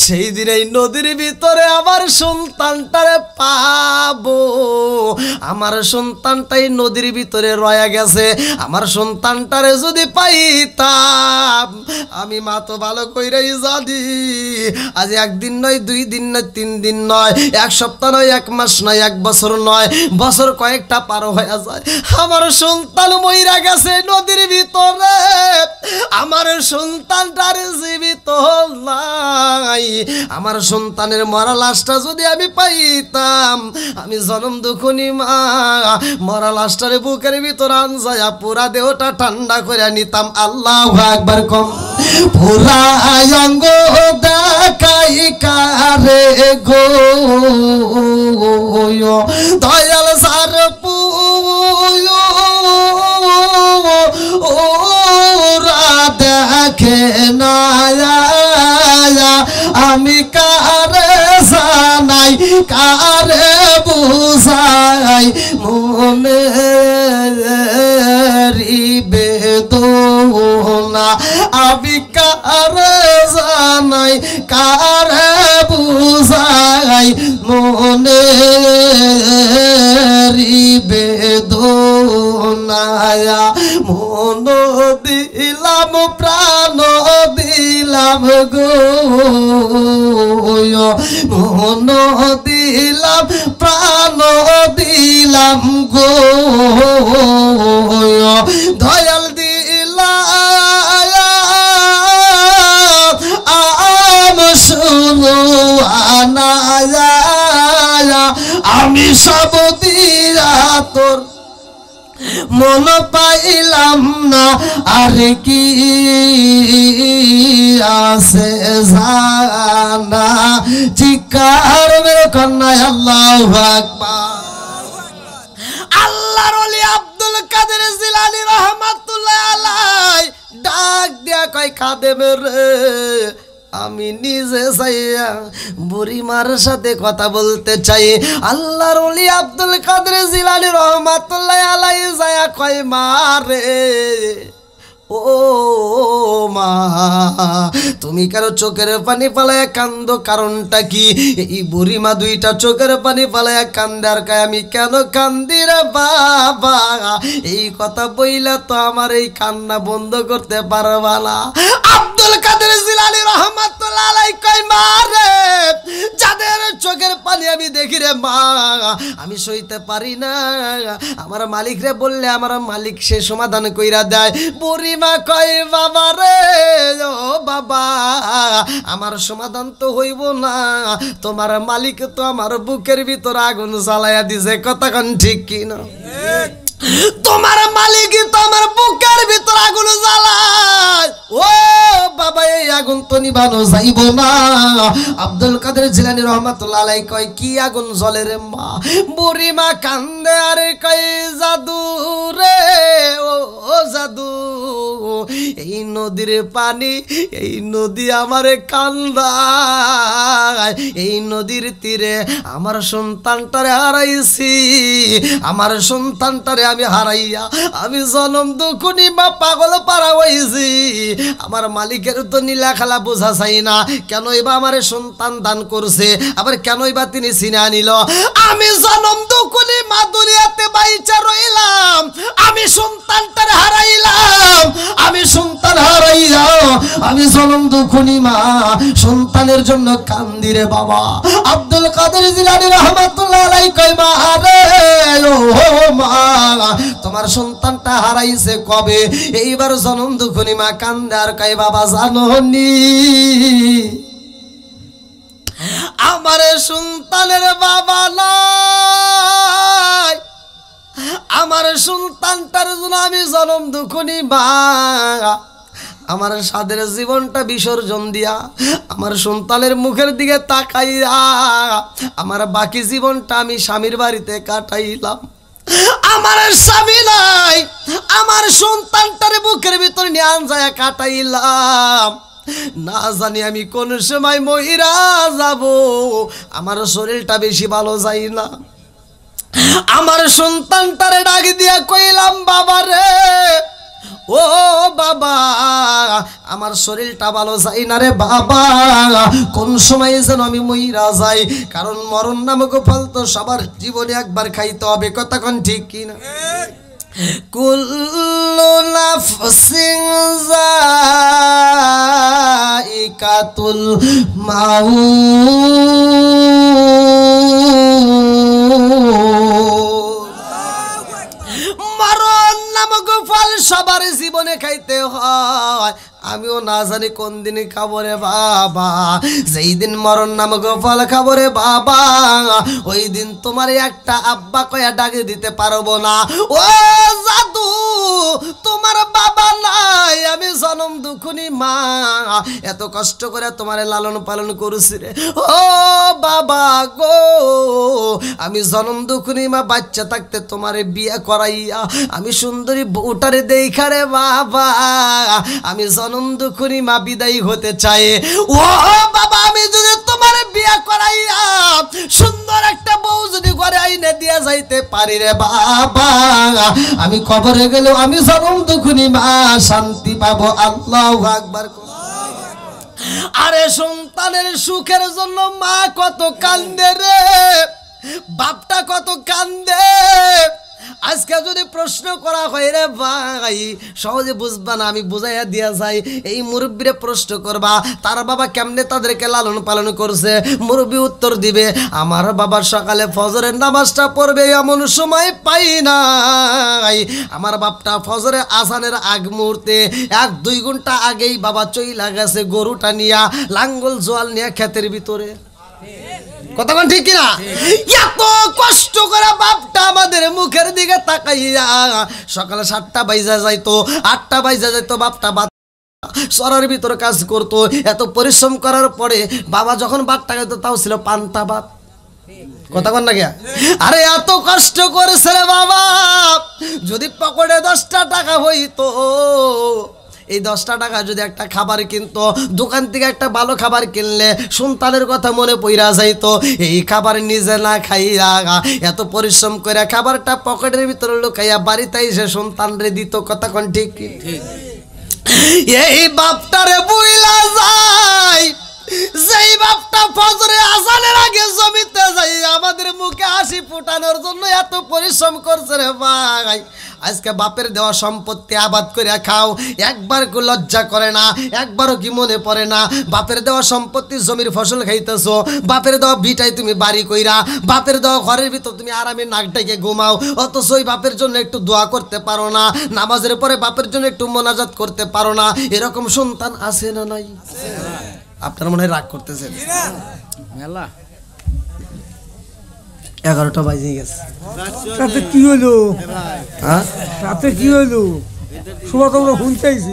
সেই দিন এই নদীর ভিতরে আমার সন্তানটারে পাবো। আমার সন্তানটাই নদীর ভিতরে রয়ে গেছে, আমার সন্তানটারে যদি পাইতাম, আমি মা তো ভালো কইরাই জানি আজ একদিন নয়, 2 দিন নয়, 3 দিন নয়, 1 সপ্তাহ নয়, 1 মাস নয়, 1 বছর নয়, বছর কয়েকটা পার হয়ে যায়, আমার সন্তান মইরা গেছে নদীর ভিতরে, আমার সন্তানটার জীবিত নাই। আমার সন্তানের মরা লাশটা যদি আমি পাইতাম, আমি জনম দুঃখিনী মা মরা লাশটারে বুকের ভিতর আনজায়া পুরা দেহটা ঠান্ডা করে নিতাম। আল্লাহু আকবার। কম পুরা অঙ্গ দেখাই কারে গো দয়াল সার ওরা দেখে না আমি কারে জানাই কারে বুঝাই মনে বেদনা, আমি কারে জানাই কারে বুঝাই মনে বেদনা, মন দিলাম প্রাণ দিলাম গো, মন দিলাম প্রাণ দিলাম গো, দয়াল দিলাম শুনো আনায়া, আমি সব দিয়া তোর মন পাইলাম না, আর কি আছে জানা, চিৎকার মেরে কন্যা আল্লাহু আকবার। আল্লাহর ওলি আব্দুল কাদের জিলানী রাহমাতুল্লাহ আলাইহি ডাক দিয়া কয় খাদেম রে, আমি নিজে চাইয়া বুড়িমার সাথে কথা বলতে চাই। আল্লাহর ওলি আব্দুল কাদের জিলানী রাহমাতুল্লাহ আলাইহি যায়া কয় মা রে, ও ও মা তুমি কেন চোখের পানি ফালায় কান্দো, কারণটা কি? এই বুড়ি মা দুইটা চোখের পানি ফালায় কান্দে আর কয় আমি কেন কান্দি রে বাবা। এই কথা বইলা তো আমার এই কান্না বন্ধ করতে পারবা না। আব্দুল কাদের জিলানী রহমাতুল্লাহ আলাইহি কয় মা রে, যাদের চোখের পানি আমি দেখি রে মা আমি সইতে পারি না, আমার মালিক রে বললে আমার মালিক সে সমাধান কইরা দেয়। বুড়ি মা কয় বাবা রে, ও বাবা আমার সমাধান তো হইব না, তোমার মালিক তো আমার বুকের ভিতর আগুন জ্বালাইয়া দিছে। কথা কোন ঠিক কি না? তোমার মালিক তো আমার বুকের ভিতর আগুন জ্বালায়। ও বাবা এই আগুন তো নিভানো যাইব না। আব্দুল কাদের জিলানী রহমাতুল্লাহ আলাইহি কয় কি আগুন জ্বলে রে মা? বুড়ি মা কান্দে আর কয় জাদু রে, ও জাদু এই নদীর পানি, এই নদী আমারে কান্দায়, এই নদীর তীরে আমার সন্তানটারে হারাইছি, আমার সন্তানটারে আমি হারাইয়া আমি জনম দুখুনি বা পাগল পারা হইছি। আমার মালিকের তো নীলা খেলা বোঝা চাই না, কেন এবা আমার সন্তান দান করছে, আবার কেন এবা তিনি চিনা নিল। আমি জনম দুখুনি মা দুনিয়াতে বাইচা রইলাম, আমি সন্তানটারে হারাইলাম, আমি সন্তান হারাইয়া আমি জনম দুখুনি মা সন্তানের জন্য কান্দি রে বাবা। আব্দুল কাদের জিলানী রহমাতুল্লাহ আলাইহি কয় মা রে, ও মা তোমার সন্তানটা হারাইছে কবে? এইবার জনম দুখুনি মা কান্দে আর কয় বাবা জানোনি আমার সন্তানের বাবা নাই, আমার সন্তানটার জন্য আমি জনম দুখুনি মা আমার সাদের জীবনটা বিসর্জন দিয়া আমার সন্তানের মুখের দিকে তাকাইয়া আমার বাকি জীবনটা আমি স্বামীর বাড়িতে কাটাইলাম। আমার স্বামী নাই, আমার সন্তানটারে বুকের ভিতর নিয়ে আনজায়া কাটাইলাম। না জানি আমি কোন সময় মহিরা যাব, আমার শরীরটা বেশি ভালো যায় না। আমার সন্তানটারে ডাক দিয়া কইলাম বাবা রে, ও বাবা আমার শরীরটা ভালো যায় না রে বাবা, কোন সময় যেন আমি মইরা যাই, কারণ মরণ নামক ফল তো সবার জীবনে একবার খাইতে হবে। কথা কোন ঠিক কি না? কুল্লু নাফসিন যায়িকাতুল মাউত, মরণ নামক ফল সবার জীবনে খাইতে হয়। আমিও না জানি কোন দিন খাবো রে বাবা, যেই দিন মরণ নামক ফল খাবো রে বাবা, ওই দিন তোমার একটা আব্বা কয়া ডাকে দিতে পারবো না। ও জাদু তোমার বাবা নাই, আমি জনম দুখুনি মা এত কষ্ট করে তোমার লালন পালন করছি রে। ও বাবা গো, আমি জনম দুখুনি মা বাচ্চা থাকতে তোমারে বিয়ে করাইয়া আমি সুন্দরী বউটারে দেখা রে বাবা, আমি জনম দুখুনি মা বিদায় হতে চাই। ও বাবা আমি যদি তোমার বিয়ে করাইয়া সুন্দর একটা বউ যদি ঘরে আইনে দিয়ে যাইতে পারি রে বাবা, আমি কবরে গেলেও আমি জনম দুখুনি মা শান্তি পাবো। আল্লাহু আকবার। আরে সন্তানের সুখের জন্য মা কত কান্দে রে, বাপটা কত কান্দে। আজকে যদি প্রশ্ন করা হয় রে ভাই সহজে বুঝবা না, আমি বুঝাইয়া দিয়া যাই। এই মুরব্বীরে প্রশ্ন করবা তার বাবা কেমনে তাদেরকে লালন পালন করছে, মুরব্বী উত্তর দিবে আমার বাবা সকালে ফজরের নামাজটা পড়বে এমন সময় পাই নাই, আমার বাপটা ফজরে আজানের আগ মুহূর্তে 1-2 ঘন্টা আগেই বাবা চইলা গেছে গরুটা নিয়া, লাঙ্গল জোয়াল নিয়ে ক্ষেতের ভিতরে। কথা কোন ঠিক কিনা? এত কষ্ট করে বাপটা আমাদের মুখের দিকে তাকাইয়া সকালে 7টা বাজে যাইতো, 8টা বাজে যাইতো, বাপটা সরার ভিতরে কাজ করতো। এত পরিশ্রম করার পরে বাবা যখন ভাতটা খেত তাও ছিল পান্তা ভাত। কথা কন না গিয়া? আরে এত কষ্ট করেছে রে বাবা, যদি পকেটে 10টা টাকা হইতো, এই 10টা টাকা যদি একটা খাবার কিনতো, দোকান থেকে একটা ভালো খাবার কিনলে সন্তানের কথা মনে পইরা যাইতো। এই খাবার নিজে না খাইয়া এত পরিশ্রম করে খাবারটা পকেটের ভিতরে লুকাইয়া বাড়িতে এসে সন্তানরে দিত। কথা কোন ঠিক? এই বাপটারে বুইলা যায়, যেই বাপটা ফজরে আজানের আগে জমিতে যাই আমাদের মুখে হাসি ফোটানোর জন্য এত পরিশ্রম করছে রে ভাই, আজকে বাপের দেওয়া সম্পত্তি আবাদ করে খাও, একবার কি লজ্জা করে না? একবারও কি মনে পড়ে না? বাপের দেওয়া সম্পত্তি জমির ফসল খাইতেছো, বাপের দেওয়া ভিটাই তুমি বাড়ি কইরা, বাপের দেওয়া ঘরের ভিতর তুমি আরামে নাক ডেকে ঘুমাও, অথচ ওই বাপের জন্য একটু দোয়া করতে পারো না, নামাজের পরে বাপের জন্য একটু মোনাজাত করতে পারো না। এরকম সন্তান আছে না নাই? আপনারা মনে হয় রাগ করতেছেন। 11টা বাজে গেছে, তাতে কি হলো? হ্যাঁ তাতে কি হলো? সবাই তো আমরা ফোন চাইছি,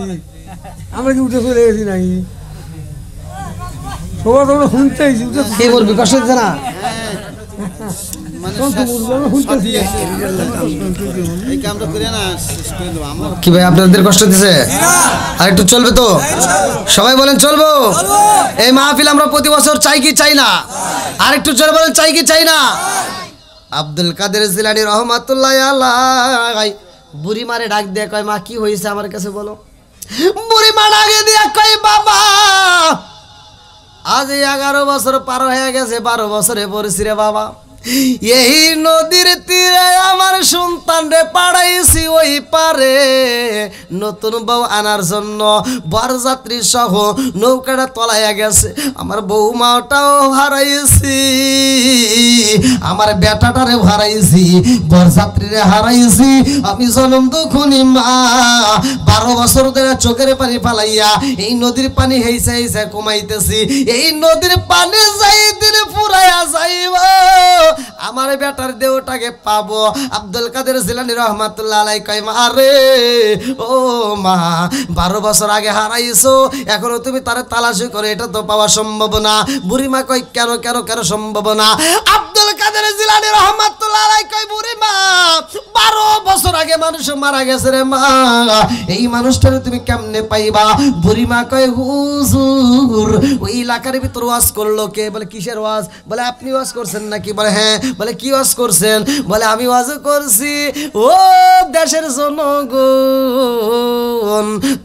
আমরা কি উঠে চলে গেছি নাই? সবাই তো আমরা ফোন চাইছি, কি বলবি? কষ্ট হচ্ছে না? কি ভাই আপনাদের কষ্ট দিছে? আর একটু চলবে তো? সবাই বলেন চলবো। এই মাহফিল আমরা প্রতি বছর চাই কি চাই না? আর একটু জোরে বলেন চাই কি চাই না? আব্দুল কাদের জিলানী রহমাতুল্লাহ আলাইহি বুড়ি মারে ডাক দিয়ে কয়, মা কি হয়েছে আমার কাছে বলো। বুড়ি মা ডাকে দিয়ে কয়, বাবা আজ 11 বছর পার হয়ে গেছে, 12 বছরে পড়ছি রে বাবা। এই নদীর তীরে আমার সন্তান রে পাড়াইছি ওই পারে, নতুন বউ আনার জন্য বরযাত্রী সহ নৌকাটা তলাইয়া গেছে, আমার বউমাটাও হারাইছি, আমার বেটাটারে হারাইছি, বরযাত্রীরে হারাইছি, আমি জনম দুখুনি মা 12 বছর ধরে চোখের পানি ফালাইয়া এই নদীর পানি হেইসা হেইসা কমাইতেছি, এই নদীর পানি যাই দিন ফুরাইয়া যাইব আমার বেটার দেহটাকে পাবো। আব্দুল কাদের জিলানী রহমাতুল্লাহ আলাইহি কয়, মা রে ও মা 12 বছর আগে হারাইছো, এখনো তুমি তারে তালাশি করে এটা তো পাওয়া সম্ভব না। বুড়ি মা কয়, কেন কেন কেন সম্ভব না? আব্দুল কাদের জিলানী রহমাতুল্লাহ আলাইহি কয়, বুড়ি মা 12 বছর আগে মানুষ মারা গেছে রে মা, এই মানুষটারে তুমি কেমনে পাইবা? বুড়ি মা কয়, হুজুর ওই এলাকার ভিতর ওয়াজ করলো কে? বলে কিসের ওয়াজ? বলে আপনি ওয়াজ করছেন নাকি? বলে হ্যাঁ। বলে কি ওয়াজ করছেন? বলে আমি ওয়াজ করছি, ও দেশের জনগণ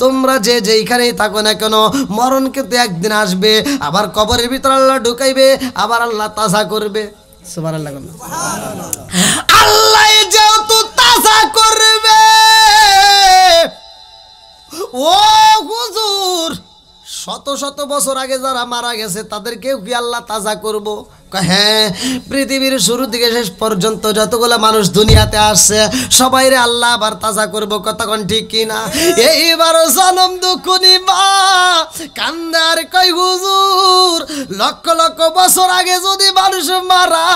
তোমরা যে যেইখানেই থাকো না কেন মরণ কিন্তু একদিন আসবে, আবার কবরের ভিতর আল্লাহ ঢুকাইবে, আবার আল্লাহ তাজা করবে। সুবহানাল্লাহ। আল্লাহ যেহেতু তাজা করবে, ও হুজুর শত শত বছর আগে যারা মারা গেছে তাদেরকেও কি আল্লাহ তাজা করবো? হ্যাঁ, পৃথিবীর শুরু থেকে শেষ পর্যন্ত যতগুলো মানুষ দুনিয়াতে আসছে সবাইরে আল্লাহ আবার তাজা করবো। কতক্ষণ ঠিক কিনা? এইবার জনম দুঃখনি মা কান্দার কই, হুজুর লক্ষ লক্ষ বছর আগে যদি মানুষ মারা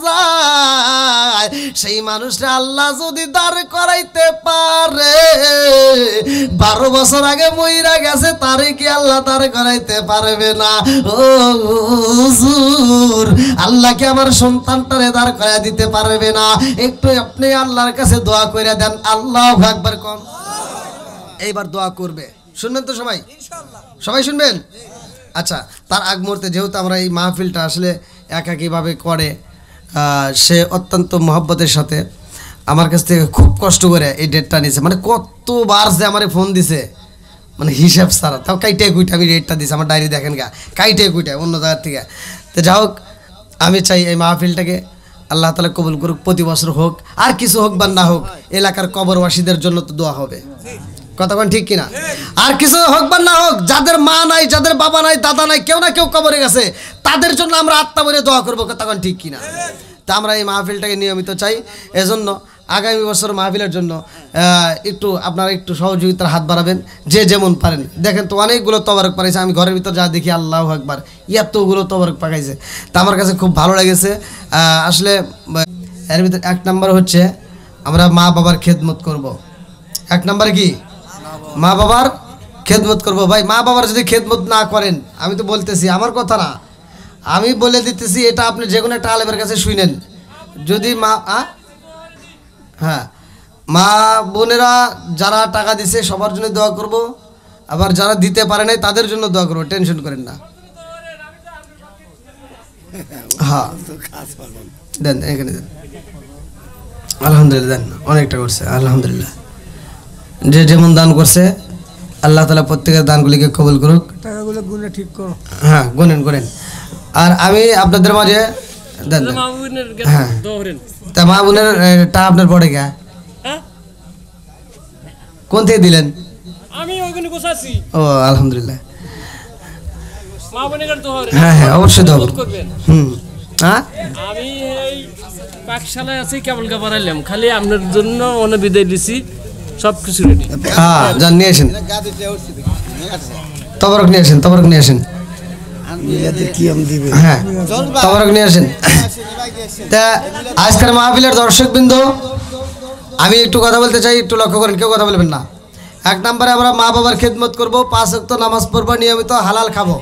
যায়, সেই মানুষটা আল্লাহ যদি দাঁড় করাইতে পারে, 12 বছর আগে মইরা গেছে তারে কি আল্লাহ দাঁড় করাইতে পারবে না? ও হুজুর আল্লাহ কি আমার সন্তানটারে দাঁড় করাই দিতে পারবে না? একটু আপনি আল্লাহর কাছে দোয়া করে দেন। আল্লাহু আকবার কোন। এইবার দোয়া করবে, শুনবেন তো সবাই? সবাই শুনবেন? আচ্ছা, তার আগ মুহূর্তে যেহেতু আমরা এই মাহফিলটা আসলে একাকীভাবে করে, সে অত্যন্ত মহব্বতের সাথে আমার কাছ থেকে খুব কষ্ট করে এই ডেটটা নিছে, মানে কতবার যে আমার ফোন দিছে মানে হিসাব ছাড়া, তাও কাইটে কুইটে আমি ডেটটা দিছি, আমার ডায়েরি দেখেন গা, কাইটে কুইটে অন্য জায়গার থেকে। তো যা হোক, আমি চাই এই মাহফিলটাকে আল্লাহ তাআলা কবুল করুক, প্রতি বছর হোক, আর কিছু হোক বা না হোক এলাকার কবরবাসীদের জন্য তো দোয়া হবে। কতক্ষণ ঠিক কিনা? আর কিছু হোক বা না হোক, যাদের মা নাই, যাদের বাবা নাই, দাদা নাই, কেউ না কেউ কবরে গেছে, তাদের জন্য আমরা আত্মা বলে দোয়া করবো। কতক্ষণ ঠিক কিনা? তা আমরা এই মাহফিলটাকে নিয়মিত চাই, এজন্য আগামী বছর মাহফিলের জন্য একটু আপনারা একটু সহযোগিতার হাত বাড়াবেন, যে যেমন পারেন। দেখেন তো অনেকগুলো তবারক পাকাইছে, আমি ঘরের ভিতর যা দেখি আল্লাহু আকবার, এতগুলো তবারক পাকাইছে, তা আমার কাছে খুব ভালো লেগেছে। আসলে এর ভিতরে 1 নম্বর হচ্ছে আমরা মা বাবার খেদমত করব। 1 নম্বরে কি? মা বাবার খেদমত করব। ভাই মা বাবার যদি খেদমত না করেন, আমি তো বলতেছি আমার কথা না, আমি বলে দিতেছি, এটা আপনি যে কোনো একটা আলেমের কাছে শুনেন, যদি মা হ্যাঁ মা বোনেরা যারা টাকা দিছে সবার জন্য দোয়া করব, আবার যারা দিতে পারে নাই তাদের জন্য দোয়া করবো, টেনশন করেন না। হ্যাঁ দেন, এখানে দেন। আলহামদুলিল্লাহ দেন, অনেকটা করছে আলহামদুলিল্লাহ। যে যেমন দান করছে আল্লাহ তাআলা প্রত্যেকের দানগুলিকে কবুল করুক। টাকাগুলো গুনে ঠিক করো। হ্যাঁ, গুনেন। আর আমি আপনাদের মাঝে দেন। হ্যাঁ, তা মা বোনের টা আপনার পড়ে গা কোন থেকে দিলেন? আমি ওখানে গোছাচ্ছি। ও আলহামদুলিল্লাহ। মা বোনের দোহর। হ্যাঁ, অবশ্যই দোয়া করবেন। হ্যাঁ, আমি এই পাকশালায় আছি, কেবল বাড়াইলাম, খালি আপনার জন্য অনেক বিদায় দিছি, সব কিছু রেডি। হ্যাঁ, যান নিয়ে আসেন, তবরক নিয়ে আসেন। হ্যাঁ, তবরক নিয়ে আসেন। তা আজকের মাহফিলের দর্শকবৃন্দ, আমি একটু কথা বলতে চাই, একটু লক্ষ্য করেন, কেউ কথা বলবেন না। 1 নম্বরে আমরা মা বাবার খেদমত করব, 5 ওয়াক্ত নামাজ পড়বো, নিয়মিত হালাল খাবো,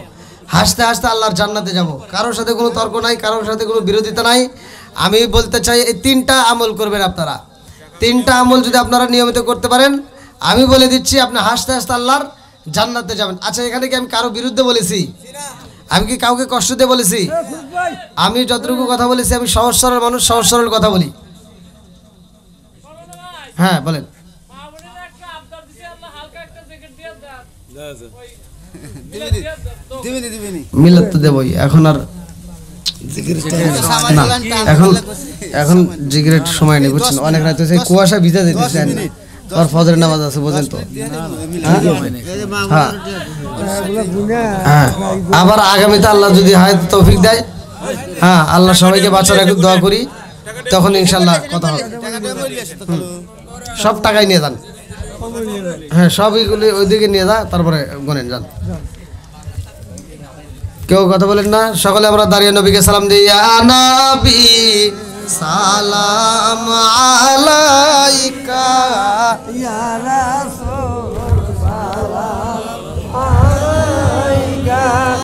হাসতে হাসতে আল্লাহর জান্নাতে যাব। কারোর সাথে কোনো তর্ক নাই, কারোর সাথে কোনো বিরোধিতা নাই। আমি বলতে চাই এই 3টা আমল করবেন আপনারা। 3টা আমল যদি আপনারা নিয়মিত করতে পারেন, আমি বলে দিচ্ছি আপনি হাসতে হাসতে আল্লাহর জান্নাতে যাবেন। আচ্ছা, এখানে কি আমি কারো বিরুদ্ধে বলেছি? আমি কি কাউকে কষ্ট দিয়ে বলেছি? আমি যতটুকু কথা বলেছি, আমি সহজ সরল মানুষ, সহজ সরল কথা বলি। হ্যাঁ, বলেন। মিলাদ তো দেবই, এখন আর না, এখন জিগরেট সময় নেই, বুঝছেন? অনেক রাত হয়েছে, কুয়াশা ভিজা যেতেছেন, আর ফজরের নামাজ আছে, বোঝেন তো। হ্যাঁ, হ্যাঁ, আবার আগামীতে আল্লাহ যদি হয় তৌফিক দেয়, হ্যাঁ, আল্লাহ সবাইকে বাঁচা রাখুক, দোয়া করি, তখন ইনশাল্লাহ কথা হবে। সব টাকাই নিয়ে যান। হ্যাঁ, সব এইগুলি ওইদিকে নিয়ে যা, তারপরে গনেন, যান। কেউ কথা বলেন না, সকলে আমরা দাঁড়িয়ে নবীকে সালাম দিই। ইয়া নবী সালাম আলাইকা, ইয়া